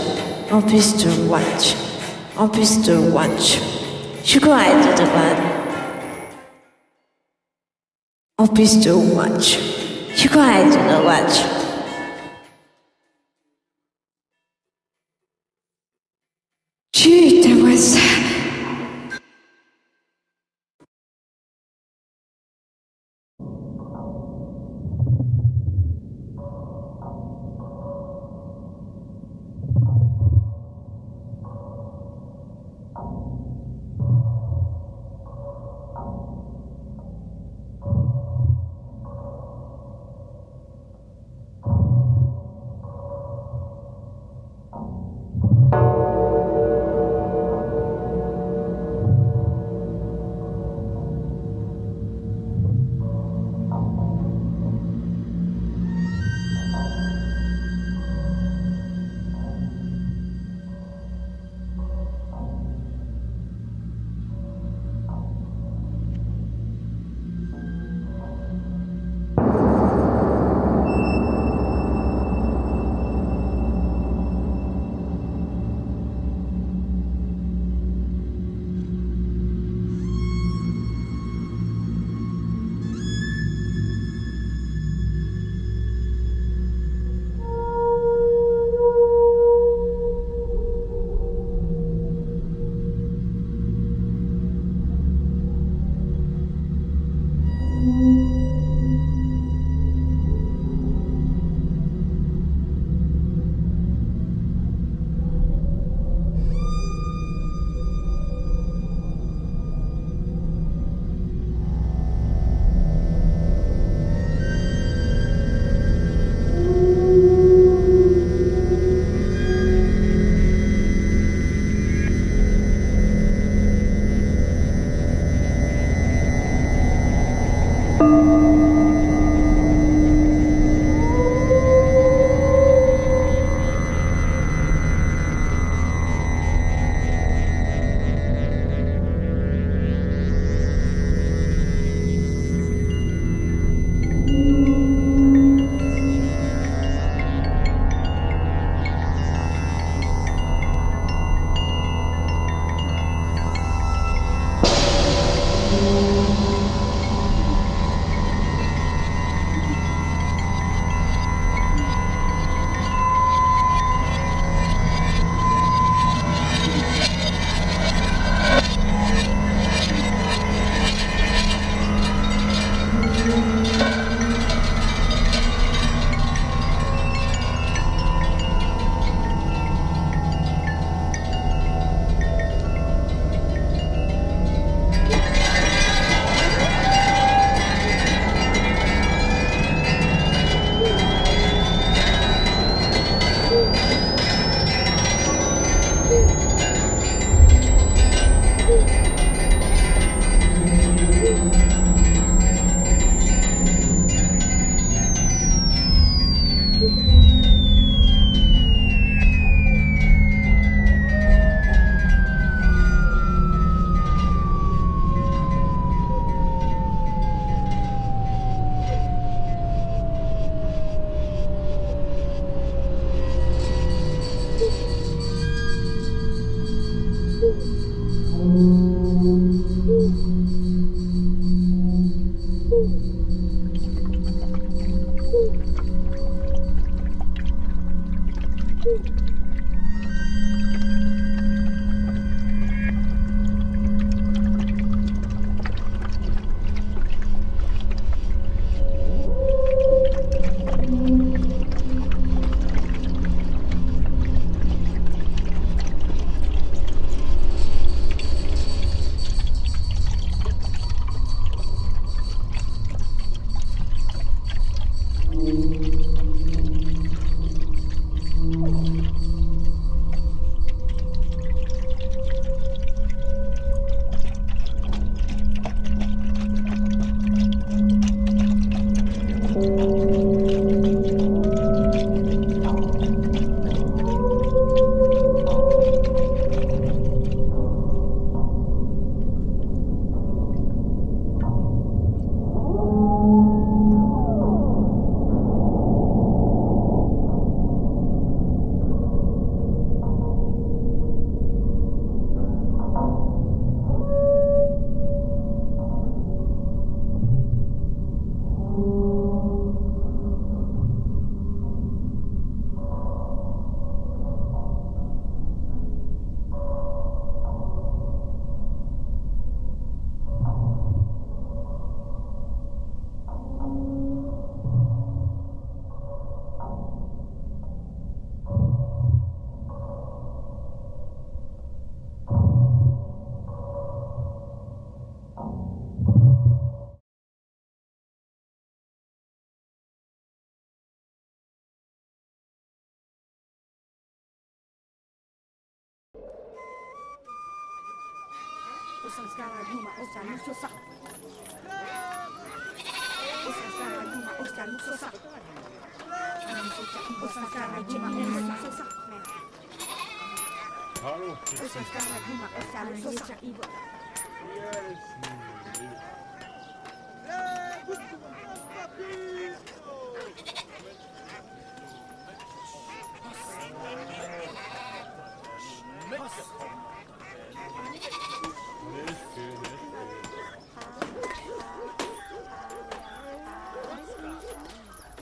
I: En piste watch. En piste watch. Je crois être droite. En piste watch. Je crois être watch. Tu ta vois ça.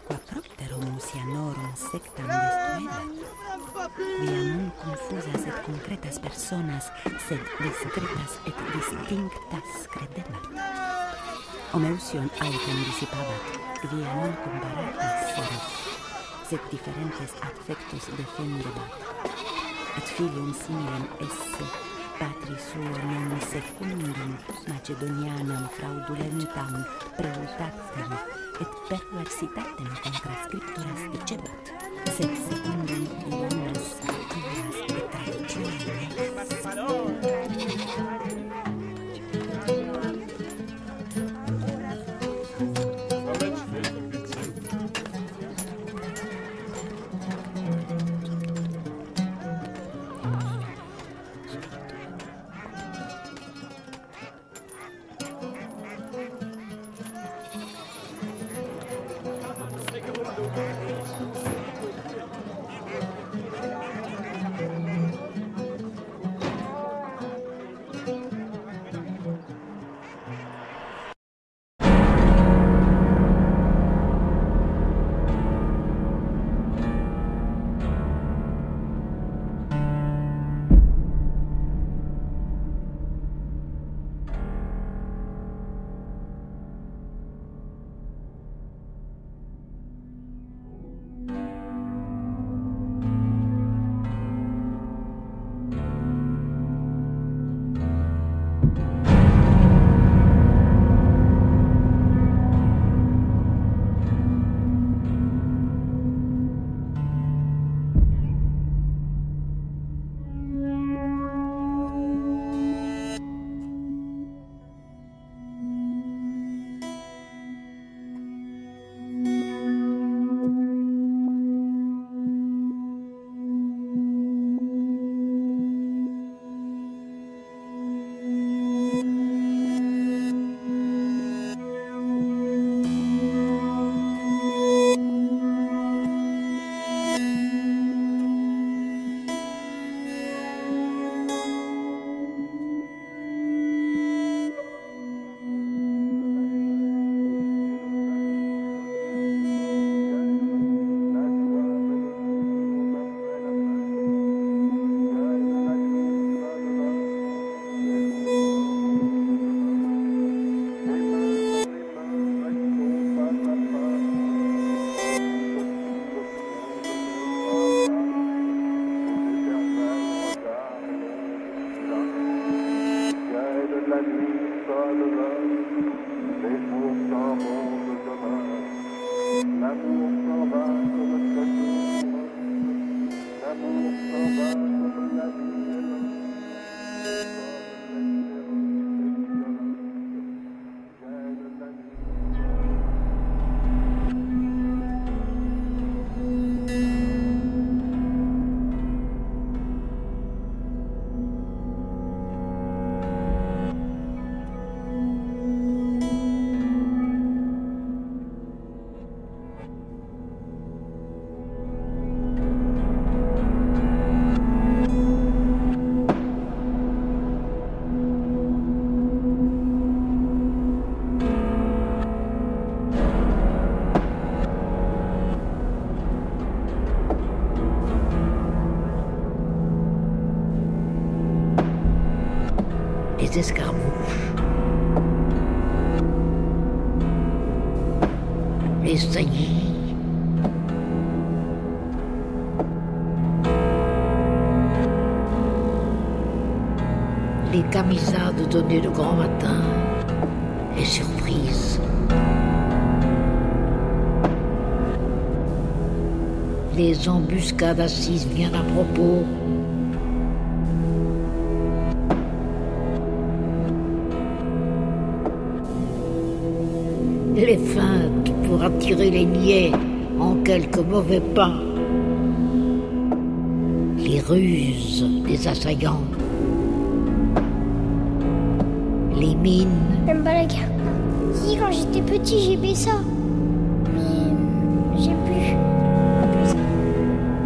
J: Quapropterum oceanorum sectam destruenda. Via non confusas et concretas personas, sed discretas et distinctas credebat. Omeusion autem dissipabat, via non comparatas seres, sed differentes affectus defendebat. Et filium similem esse, patri suo non secundum Macedonianam fraudulentam preutatem et perversitatem contra scripturas dicebat, sed secundum divinas scripturas et traditiones.
K: Les escarmouches, les saillies, les camisades données le grand matin, les surprises, les embuscades assises bien à propos, les feintes pour attirer les niais en quelques mauvais pas, les ruses des assaillants, les mines.
L: J'aime pas la guerre. Si, quand j'étais petit, j'aimais ça. Mais j'ai plus.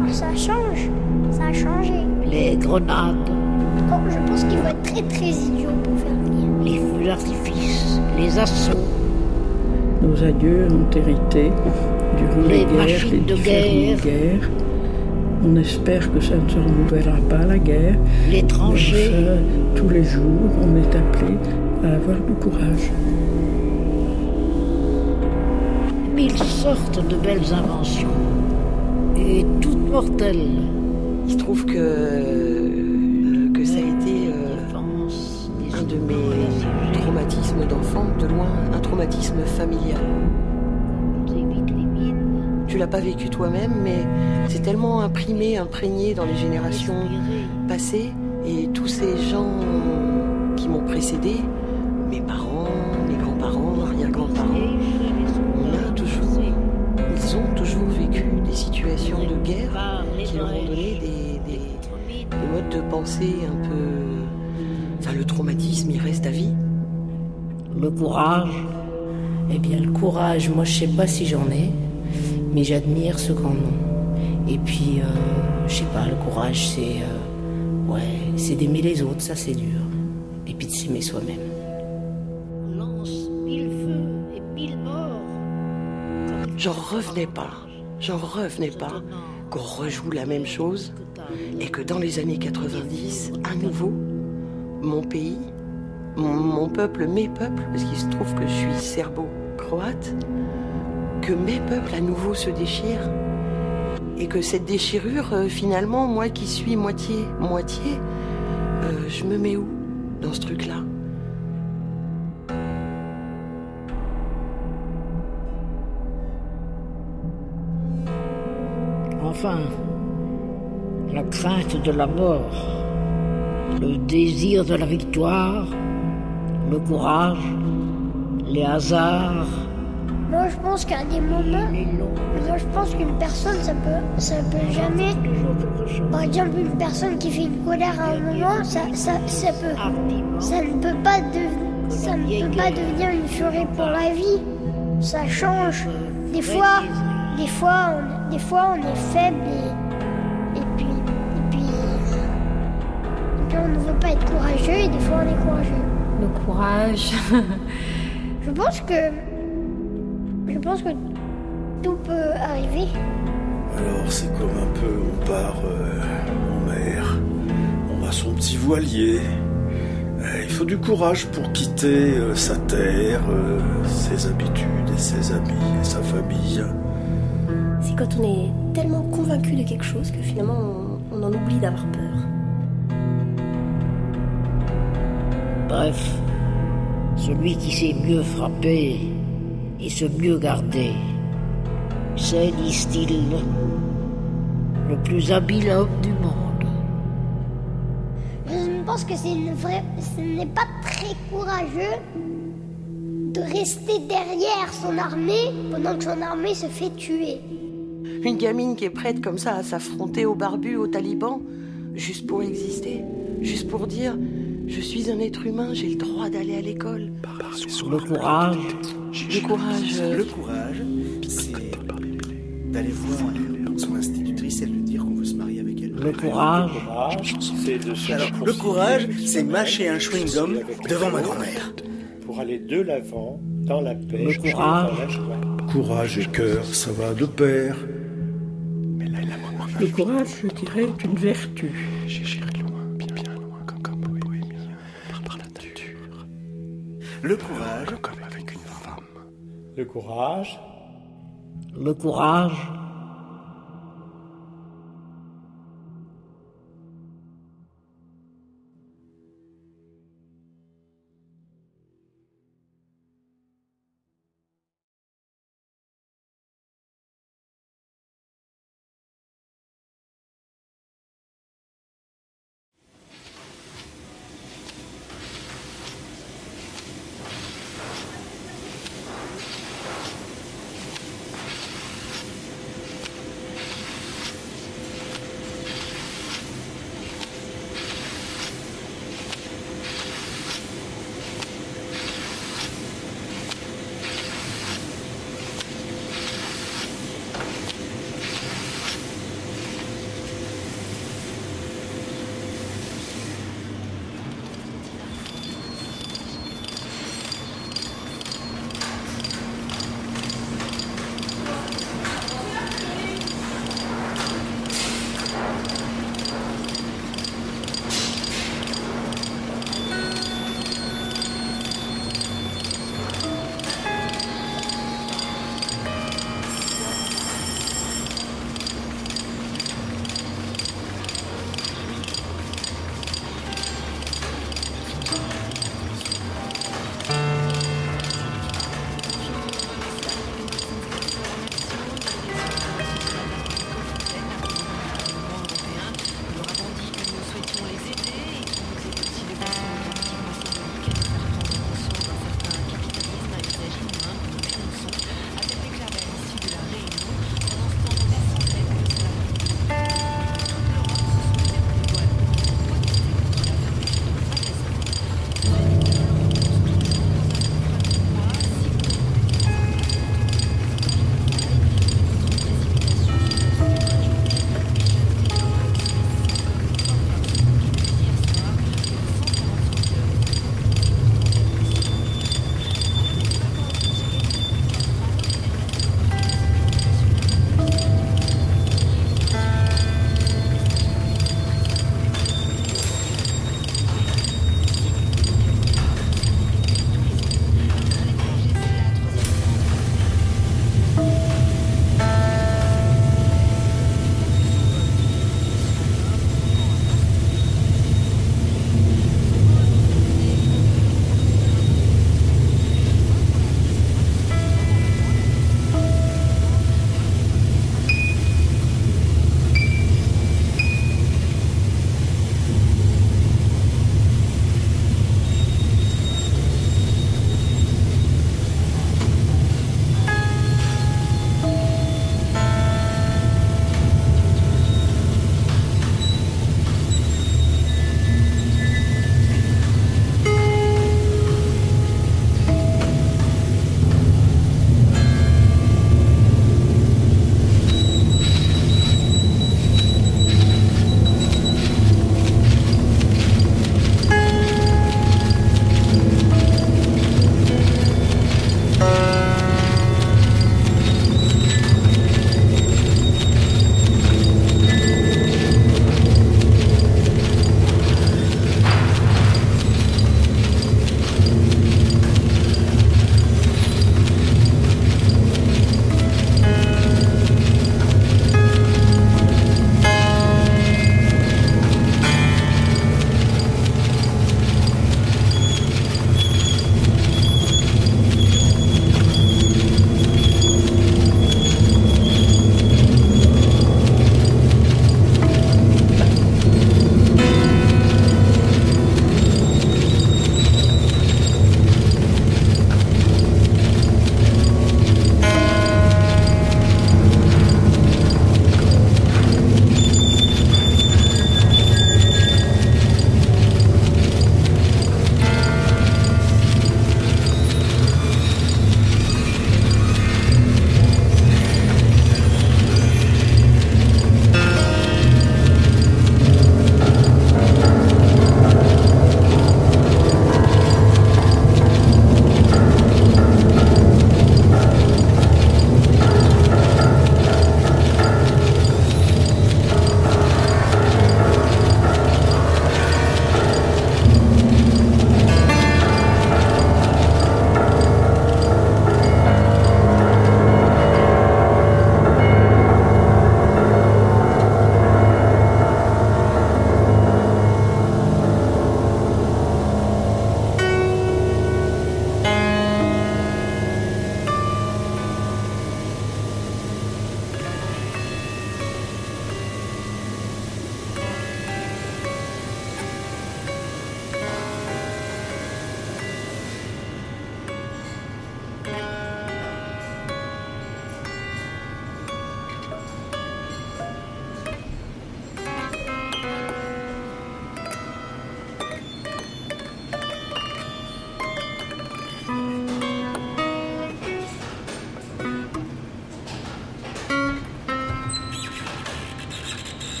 L: Alors ça change. Ça a changé.
K: Les grenades.
L: Oh, je pense qu'il faut être très très idiot pour faire venir.
K: Les feux d'artifice, les assauts.
M: Nos adieux ont hérité durant les guerres, les différentes guerres. On espère que ça ne se renouvellera pas, la guerre.
K: Les tranchées.
M: Tous les jours, on est appelé à avoir du courage.
K: 1000 sortes de belles inventions, et toutes mortelles.
N: Il se trouve que ça a été un de mes traumatismes d'enfant, de loin, un traumatisme familial. Tu l'as pas vécu toi-même, mais c'est tellement imprégné dans les générations passées, et tous ces gens qui m'ont précédé, mes parents, mes grands-parents, arrière-grands-parents, ils ont toujours vécu des situations de guerre qui leur ont donné des modes de pensée un peu... Enfin, le traumatisme, il reste à vie.
K: Le courage.
O: Eh bien, le courage, moi, je sais pas si j'en ai, mais j'admire ceux qui en ont. Et puis, je sais pas, le courage, c'est d'aimer les autres, ça c'est dur. Et puis de s'aimer soi-même.
K: Lance 1000 feux et 1000 morts.
N: J'en revenais pas qu'on rejoue la même chose et que dans les années 90, à nouveau, mon pays, mon peuple, mes peuples, parce qu'il se trouve que je suis serbo-croate, que mes peuples à nouveau se déchirent et que cette déchirure, finalement, moi qui suis moitié, je me mets où dans ce truc-là ?
K: Enfin, la crainte de la mort, le désir de la victoire, le courage, les hasards.
L: Moi, je pense qu'à des moments, je pense qu'une personne, ça peut jamais. Par exemple, une personne qui fait une colère à un moment, ça ne peut pas devenir une furie pour la vie. Ça change. Des fois, on est faible et puis on ne veut pas être courageux et des fois on est courageux.
P: Le courage.
L: Je pense que tout peut arriver.
Q: Alors c'est comme un peu, on part en mer, on a son petit voilier. Il faut du courage pour quitter sa terre, ses habitudes et ses amis et sa famille.
R: C'est quand on est tellement convaincu de quelque chose que finalement on en oublie d'avoir peur.
K: Bref, celui qui sait mieux frapper et se mieux garder, c'est, disent-ils, le plus habile homme du monde.
L: Je pense que ce n'est pas très courageux de rester derrière son armée pendant que son armée se fait tuer.
N: Une gamine qui est prête comme ça à s'affronter aux barbus, aux talibans, juste pour exister, juste pour dire je suis un être humain, j'ai le droit d'aller à l'école.
K: Le courage.
S: Le courage, c'est d'aller voir son institutrice et lui dire qu'on veut se marier avec elle.
K: Le courage,
S: c'est de se... Alors, le courage, c'est mâcher un chewing-gum devant ma grand-mère.
Q: Pour aller de l'avant, dans la pêche,
K: le courage.
Q: dans la joie. Courage et cœur, ça va de pair.
M: Le courage, je dirais, est une vertu.
Q: J'irai loin, bien loin, comme bohémien, par la nature.
S: Le courage,
Q: comme avec une femme.
T: Le courage.
K: Le courage.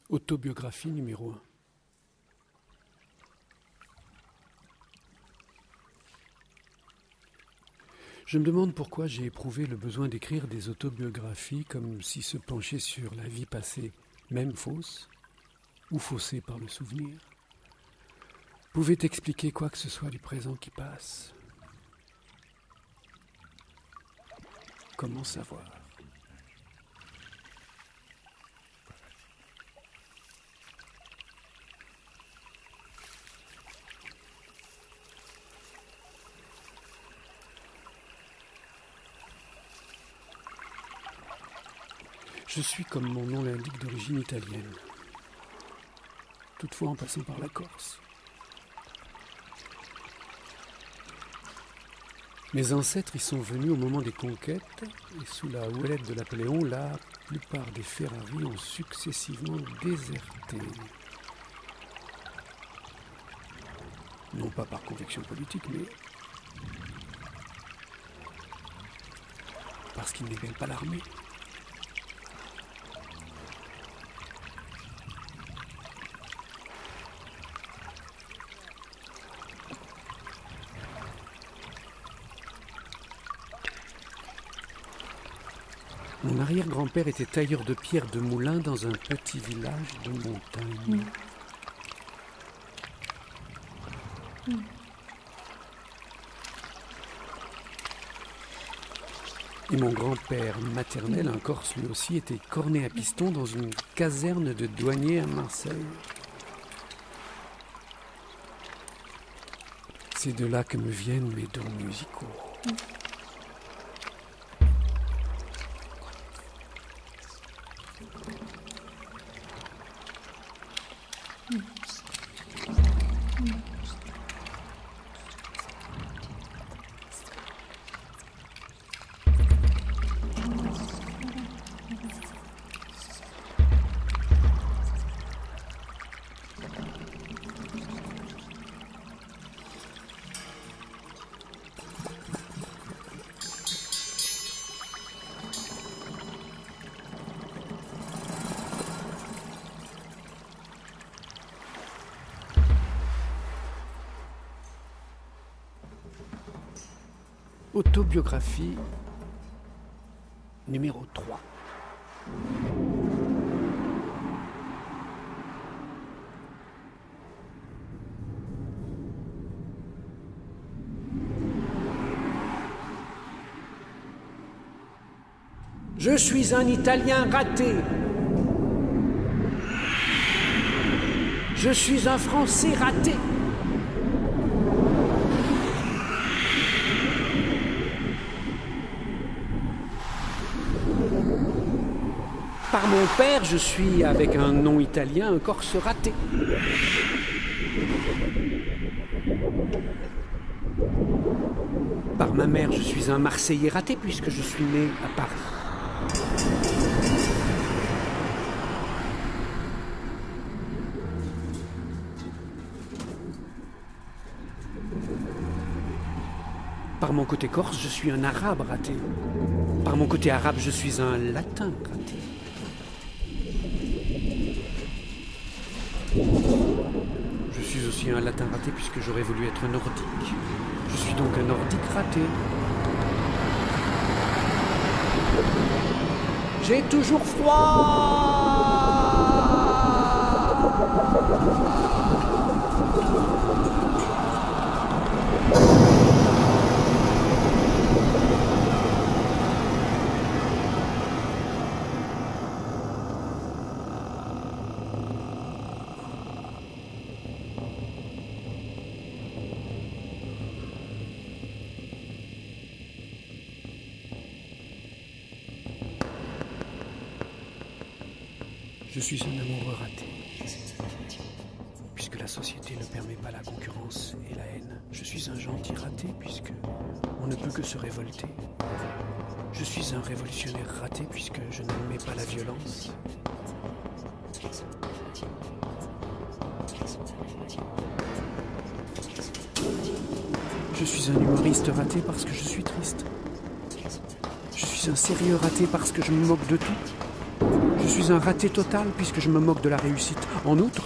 P: Autobiographie numéro 1. Je me demande pourquoi j'ai éprouvé le besoin d'écrire des autobiographies comme si se pencher sur la vie passée, même fausse, ou faussée par le souvenir, pouvait expliquer quoi que ce soit du présent qui passe. Comment savoir ? Je suis, comme mon nom l'indique, d'origine italienne, toutefois en passant par la Corse. Mes ancêtres y sont venus au moment des conquêtes, et sous la houlette de Napoléon, la plupart des Ferrari ont successivement déserté. Non pas par conviction politique, mais parce qu'ils n'aimaient pas l'armée. Mon arrière-grand-père était tailleur de pierre de moulin dans un petit village de montagne. Et mon grand-père maternel, un Corse lui aussi, était corné à piston dans une caserne de douaniers à Marseille. C'est de là que me viennent mes dons musicaux. Autobiographie numéro 3. Je suis un Italien raté. Je suis un Français raté. Par mon père, je suis, avec un nom italien, un Corse raté. Par ma mère, je suis un Marseillais raté puisque je suis né à Paris. Par mon côté corse, je suis un arabe raté. Par mon côté arabe, je suis un latin raté. Je suis aussi un latin raté puisque j'aurais voulu être nordique. Je suis donc un nordique raté. J'ai toujours froid. Je suis un amoureux raté, puisque la société ne permet pas la concurrence et la haine. Je suis un gentil raté, puisque on ne peut que se révolter. Je suis un révolutionnaire raté, puisque je n'admets pas la violence. Je suis un humoriste raté parce que je suis triste. Je suis un sérieux raté parce que je me moque de tout. Je Je suis un raté total puisque je me moque de la réussite. En outre,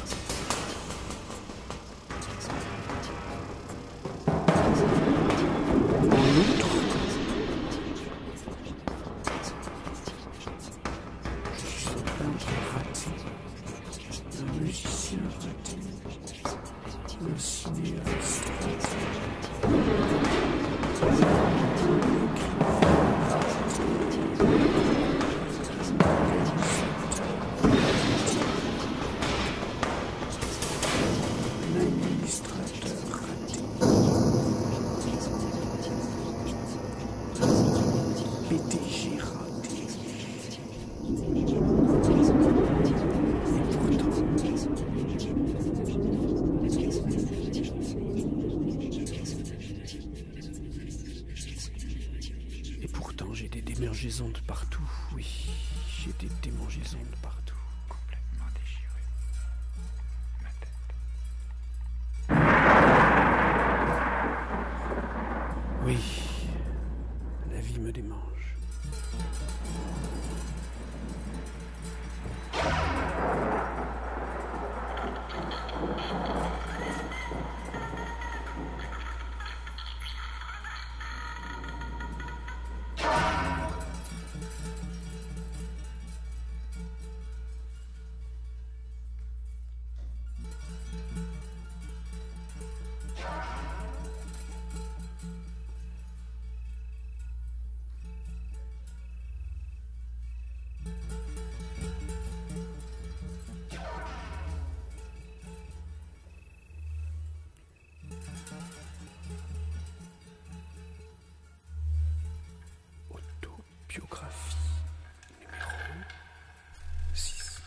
P: j'ai des démangeaisons de partout, oui. J'ai des démangeaisons de partout. Complètement déchiré. Ma tête. Oui. La vie me démange. Biographie numéro 6.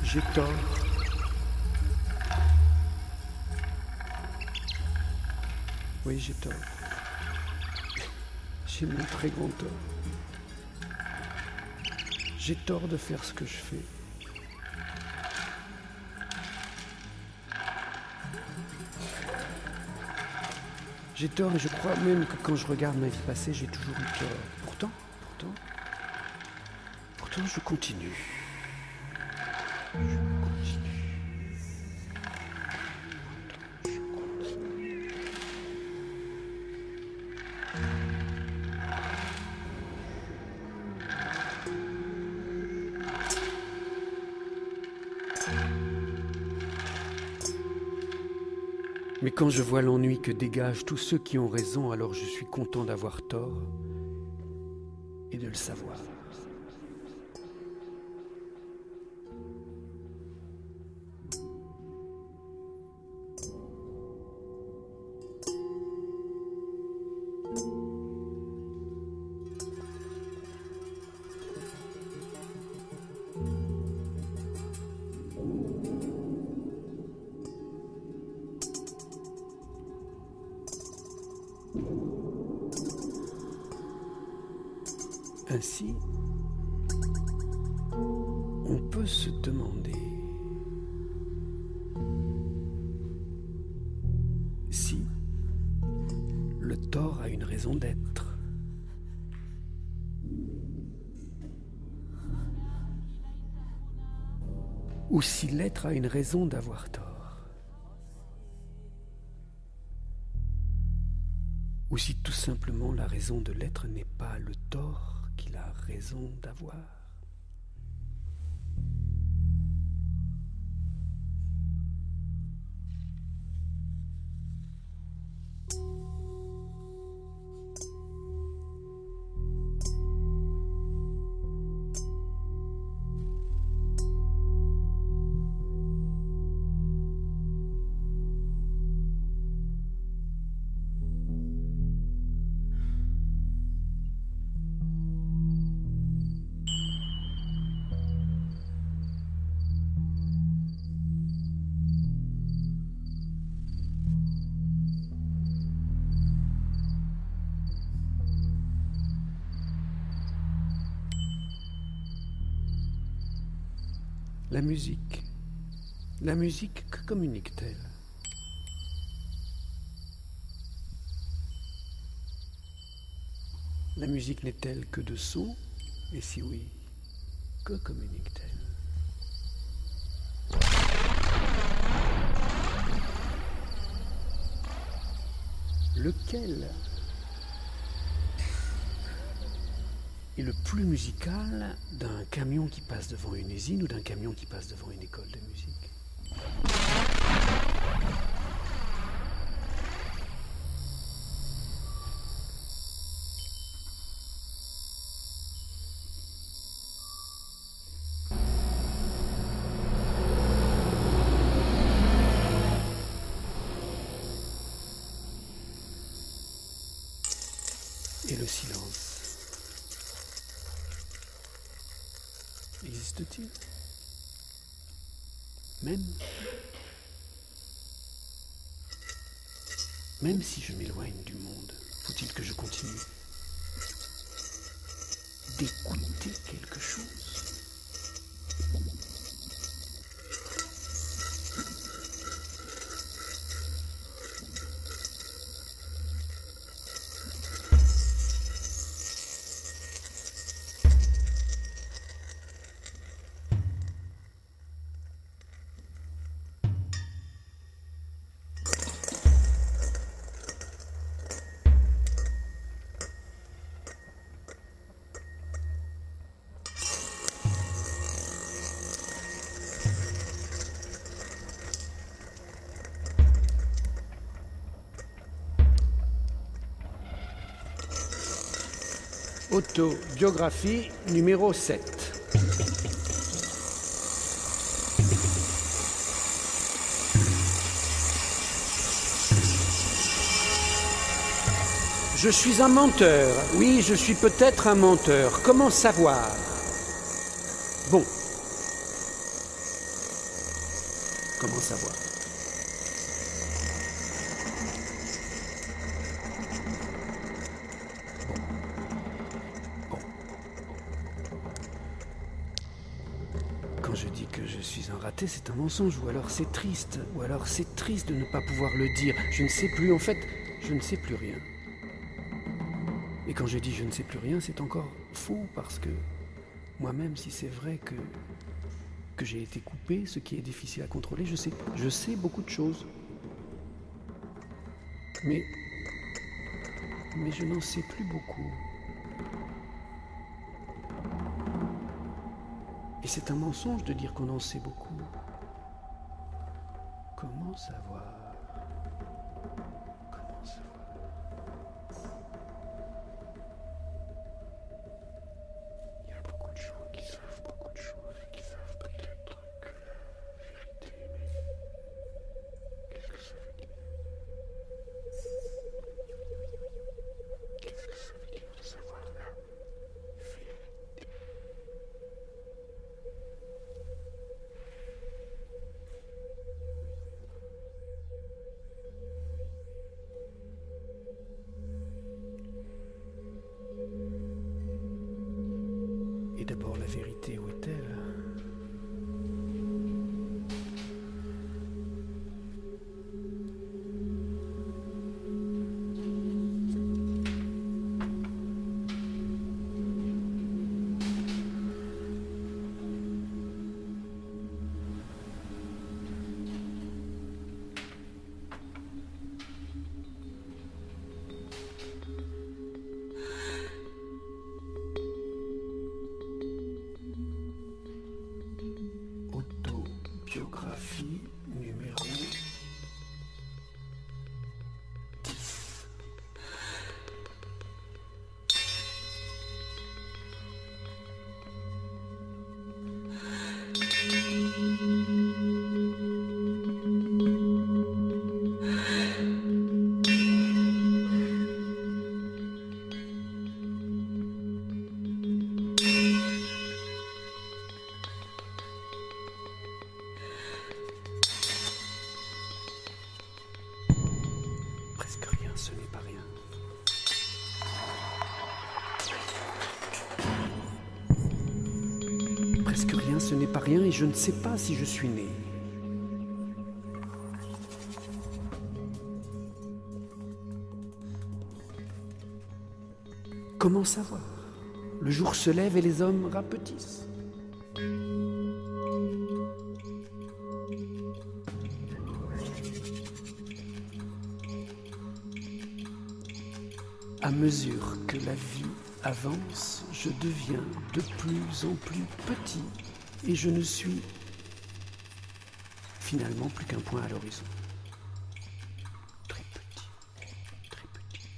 P: J'ai tort. Oui, j'ai tort. J'ai mon très grand tort. J'ai tort de faire ce que je fais. J'ai tort et je crois même que quand je regarde ma vie passée, j'ai toujours eu tort. Pourtant, je continue. Mais quand je vois l'ennui que dégagent tous ceux qui ont raison, alors je suis content d'avoir tort et de le savoir. Ainsi, on peut se demander si le tort a une raison d'être. Ou si l'être a une raison d'avoir tort. Ou si tout simplement la raison de l'être n'est pas le tort qu'il a raison d'avoir. La musique. La musique, que communique-t-elle? La musique n'est-elle que de son? Et si oui, que communique-t-elle? Lequel est le plus musical d'un camion qui passe devant une usine ou d'un camion qui passe devant une école de musique? Et le silence, existe-t-il? Même si je m'éloigne du monde, faut-il que je continue d'écouter quelque chose? Autobiographie numéro 7. Je suis un menteur. Oui, je suis peut-être un menteur. Comment savoir? Bon. Comment savoir? Quand je dis que je suis un raté, c'est un mensonge, ou alors c'est triste, de ne pas pouvoir le dire. Je ne sais plus, en fait, je ne sais plus rien. Et quand je dis je ne sais plus rien, c'est encore faux, parce que moi-même, si c'est vrai que j'ai été coupé, ce qui est difficile à contrôler, je sais beaucoup de choses. Mais je n'en sais plus beaucoup. Et c'est un mensonge de dire qu'on en sait beaucoup. Comment savoir? Comment savoir? Il y a beaucoup de gens qui savent beaucoup de choses et qui savent peut-être que la vérité, mais qu'est-ce que ça veut dire? Qu'est-ce que ça veut dire de savoir la vérité? Et d'abord, la vérité, où est-elle? ce n'est pas rien et je ne sais pas si je suis né. Comment savoir? Le jour se lève et les hommes rapetissent. À mesure que la vie avance, je deviens de plus en plus petit et je ne suis finalement plus qu'un point à l'horizon. Très petit, très petit, très petit,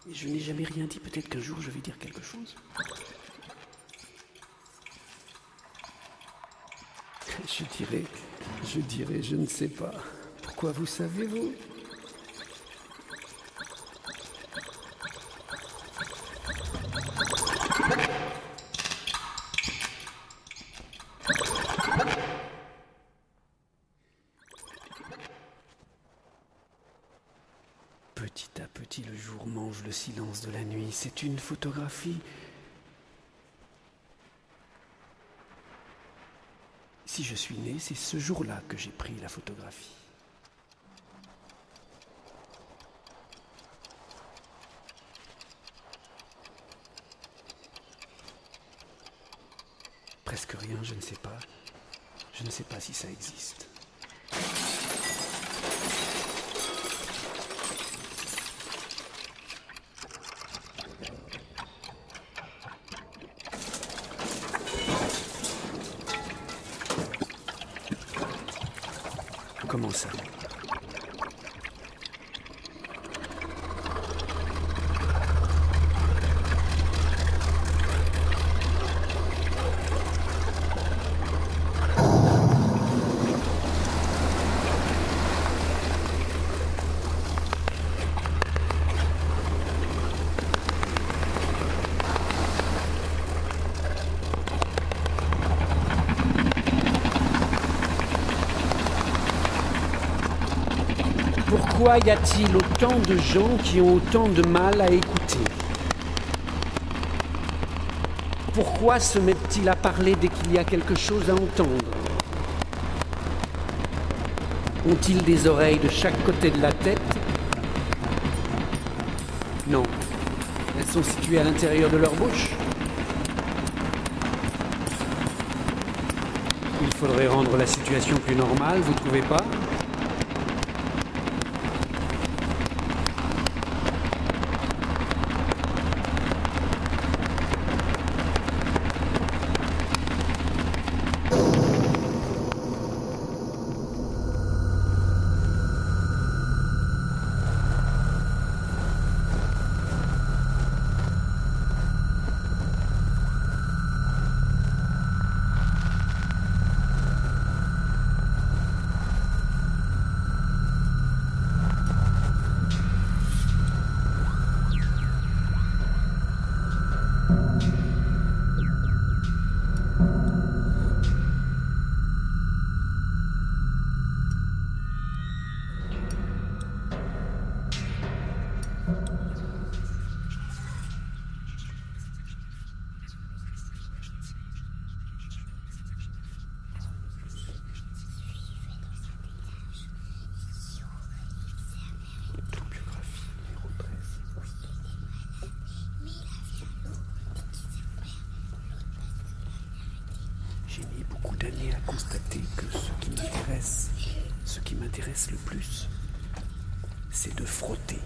P: Mais je n'ai jamais rien dit, peut-être qu'un jour je vais dire quelque chose. Je dirais, je ne sais pas. Pourquoi vous savez, vous? Petit à petit, le jour mange le silence de la nuit. C'est une photographie. Si je suis né, c'est ce jour-là que j'ai pris la photographie. Presque rien, je ne sais pas. Je ne sais pas si ça existe. Comment ça? Pourquoi y a-t-il autant de gens qui ont autant de mal à écouter? Pourquoi se mettent-ils à parler dès qu'il y a quelque chose à entendre? Ont-ils des oreilles de chaque côté de la tête? Non. Elles sont situées à l'intérieur de leur bouche. Il faudrait rendre la situation plus normale, vous ne trouvez pas? J'ai mis beaucoup d'années à constater que ce qui m'intéresse le plus, c'est de frotter.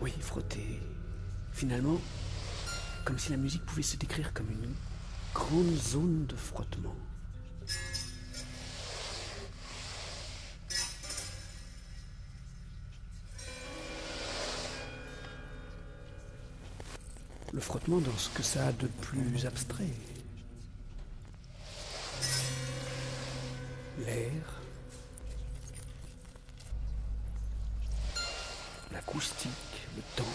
P: Oui, frotter. Finalement, comme si la musique pouvait se décrire comme une grande zone de frottement. Le frottement dans ce que ça a de plus abstrait. l'air, l'acoustique, le temps.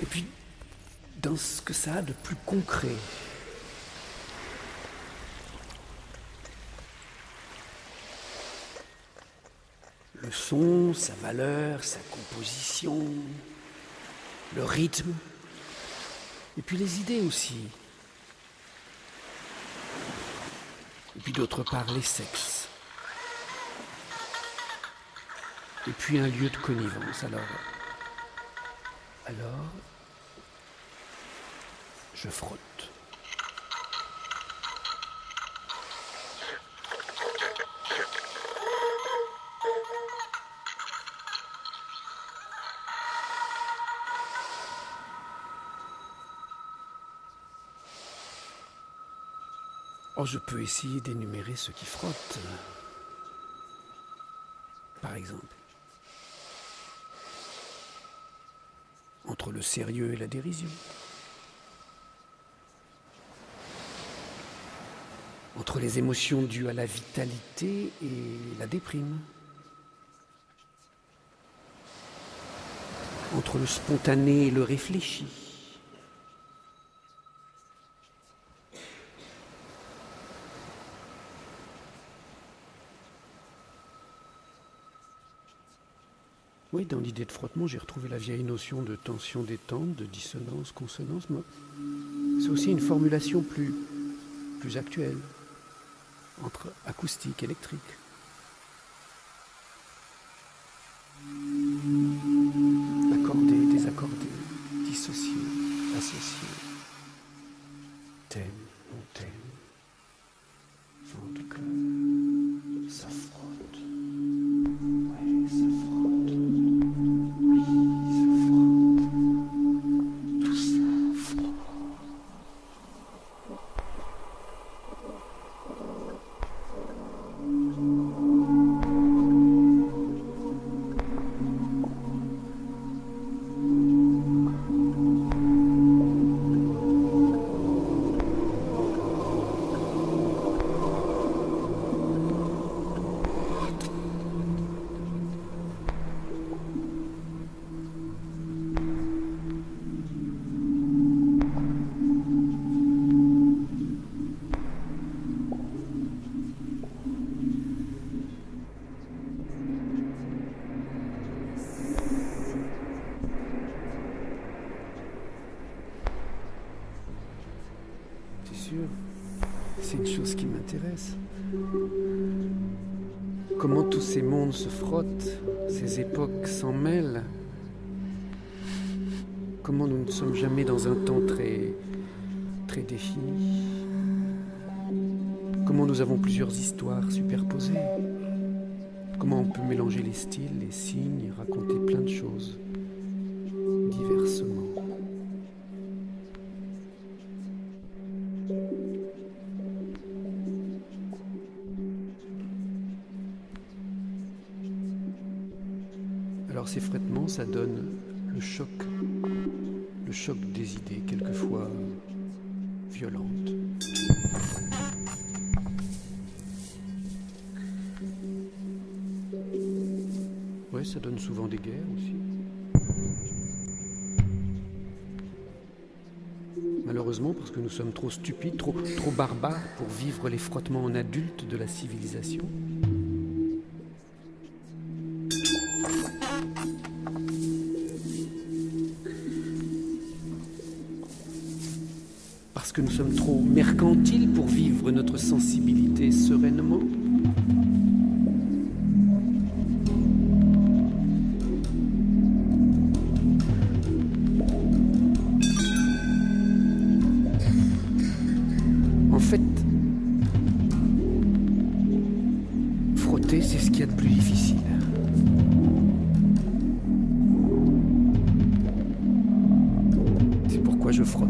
P: Et puis, dans ce que ça a de plus concret. Le son, sa valeur, sa composition, le rythme, et puis les idées aussi. Et puis d'autre part, les sexes. Et puis un lieu de connivence. Alors, je frotte. Oh, je peux essayer d'énumérer ceux qui frottent. Par exemple. Entre le sérieux et la dérision. Entre les émotions dues à la vitalité et la déprime. Entre le spontané et le réfléchi. Oui, dans l'idée de frottement, j'ai retrouvé la vieille notion de tension détente, de dissonance, consonance. C'est aussi une formulation plus actuelle, entre acoustique et électrique. Accordé, désaccordé, dissocié, associé. Thème, non thème. En tout cas, ça frotte. Ouais, ça frotte. C'est une chose qui m'intéresse. Comment tous ces mondes se frottent, ces époques s'en mêlent. Comment nous ne sommes jamais dans un temps très défini. Comment nous avons plusieurs histoires superposées. Comment on peut mélanger les styles, les signes et raconter plein de choses diversement. Alors ces frettements, ça donne le choc des idées, quelquefois violentes. Ouais, ça donne souvent des guerres aussi. Malheureusement, parce que nous sommes trop stupides, trop barbares pour vivre les frottements en adultes de la civilisation. Parce que nous sommes trop mercantiles pour vivre notre sensibilité sereinement. En fait, frotter, c'est ce qu'il y a de plus difficile. C'est pourquoi je frotte.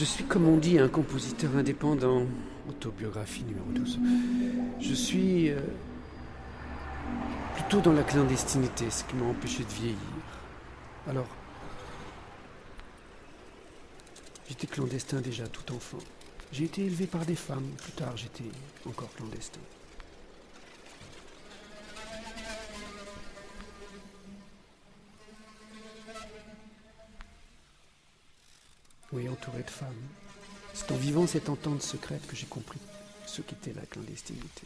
P: Je suis, comme on dit, un compositeur indépendant. Autobiographie numéro 12. Je suis plutôt dans la clandestinité, ce qui m'a empêché de vieillir. Alors, j'étais clandestin déjà tout enfant. J'ai été élevé par des femmes. Plus tard, j'étais encore clandestin. Oui, entouré de femmes. C'est en vivant cette entente secrète que j'ai compris ce qu'était la clandestinité.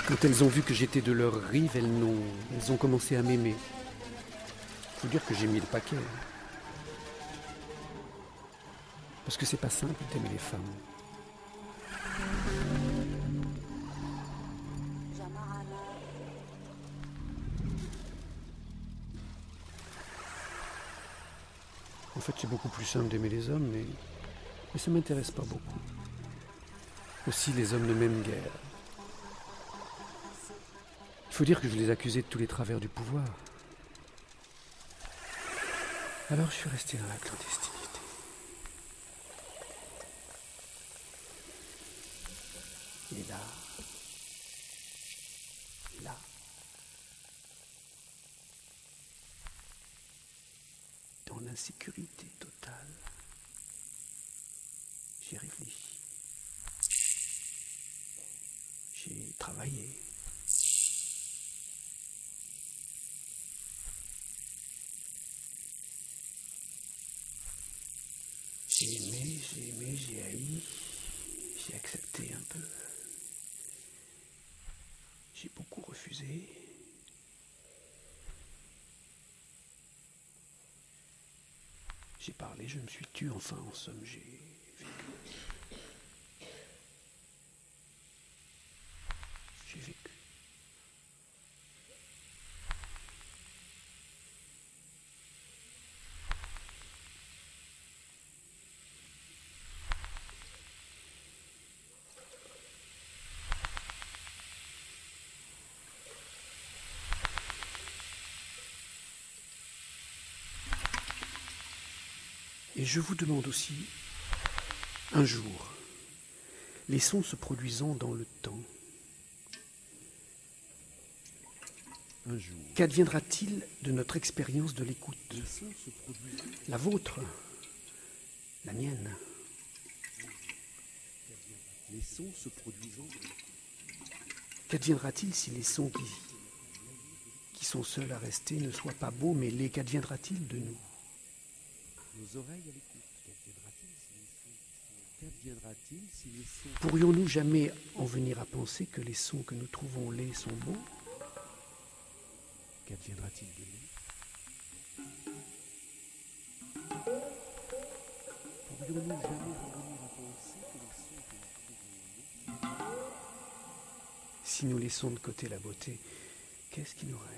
P: Quand elles ont vu que j'étais de leur rive, elles ont commencé à m'aimer. Faut dire que j'ai mis le paquet. Parce que c'est pas simple d'aimer les femmes. En fait, c'est beaucoup plus simple d'aimer les hommes, mais ça m'intéresse pas beaucoup. Aussi, les hommes ne m'aiment guère. Il faut dire que je les accusais de tous les travers du pouvoir. Alors, je suis resté dans la clandestinité. Et là, dans l'insécurité totale, j'ai réfléchi. J'ai travaillé. J'ai aimé, j'ai haï, j'ai accepté un peu. J'ai beaucoup refusé. J'ai parlé, je me suis tu, enfin, en somme, j'ai vécu. J'ai vécu. Et je vous demande aussi, un jour, les sons se produisant dans le temps, un jour, qu'adviendra-t-il de notre expérience de l'écoute? La vôtre, la mienne. Les sons se produisant. Qu'adviendra-t-il si les sons qui sont seuls à rester ne soient pas beaux, mais qu'adviendra-t-il de nous? Nos oreilles à l'écoute. Qu'adviendra-t-il si les sons... Pourrions-nous jamais en venir à penser que les sons que nous trouvons laids sont beaux? Qu'adviendra-t-il de nous? Pourrions-nous jamais en venir à penser que les sons que nous trouvons laids... Si nous laissons de côté la beauté, qu'est-ce qui nous reste?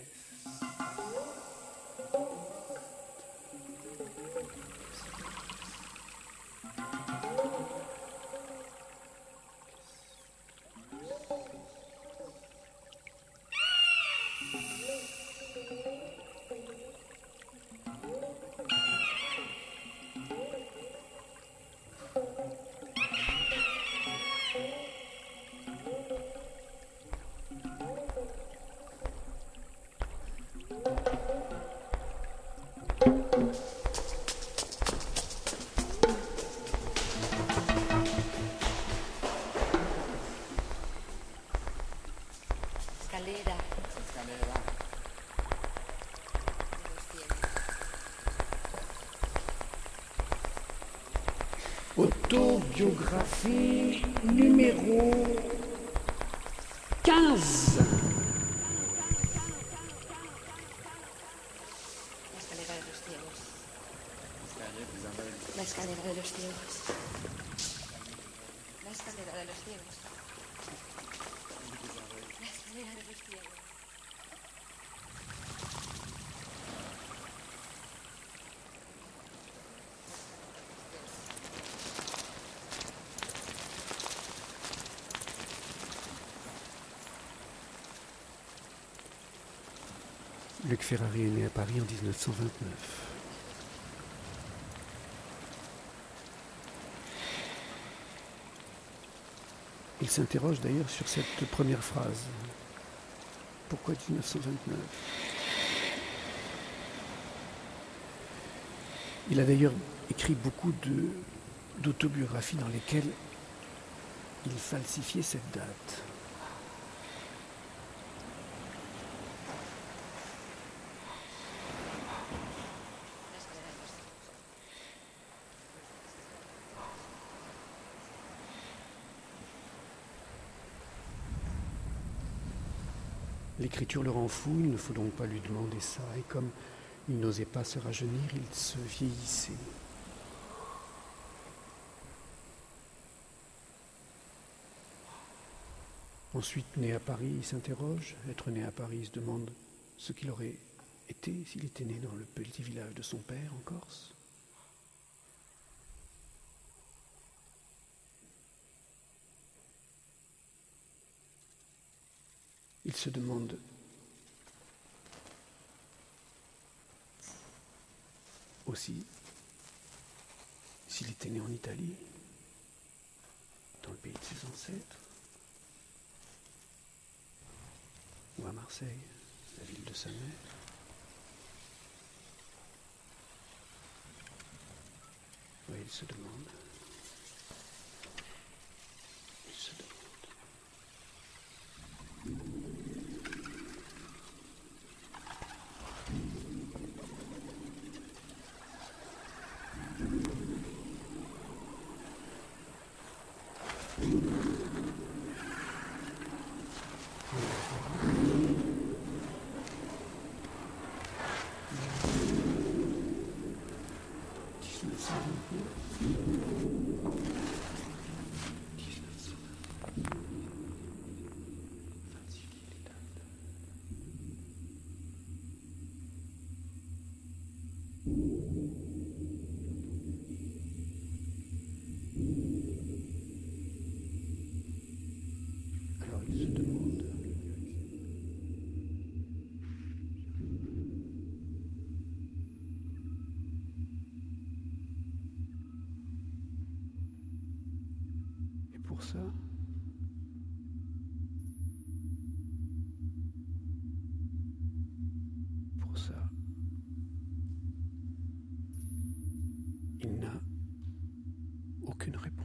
P: Autobiographie numéro 15.
U: La escalera de los ciegos. La escalera de los ciegos. La escalera de los ciegos.
P: Luc Ferrari est né à Paris en 1929. Il s'interroge d'ailleurs sur cette première phrase. Pourquoi 1929 ? Il a d'ailleurs écrit beaucoup d'autobiographies dans lesquelles il falsifiait cette date. L'écriture le rend fou, il ne faut donc pas lui demander ça. Et comme il n'osait pas se rajeunir, il se vieillissait. Ensuite, né à Paris, il s'interroge. Être né à Paris, il se demande ce qu'il aurait été s'il était né dans le petit village de son père en Corse. Il se demande aussi s'il était né en Italie, dans le pays de ses ancêtres, ou à Marseille, la ville de sa mère. Oui, il se demande. Il se demande. Alors il se demande. Et pour ça, il n'a aucune réponse.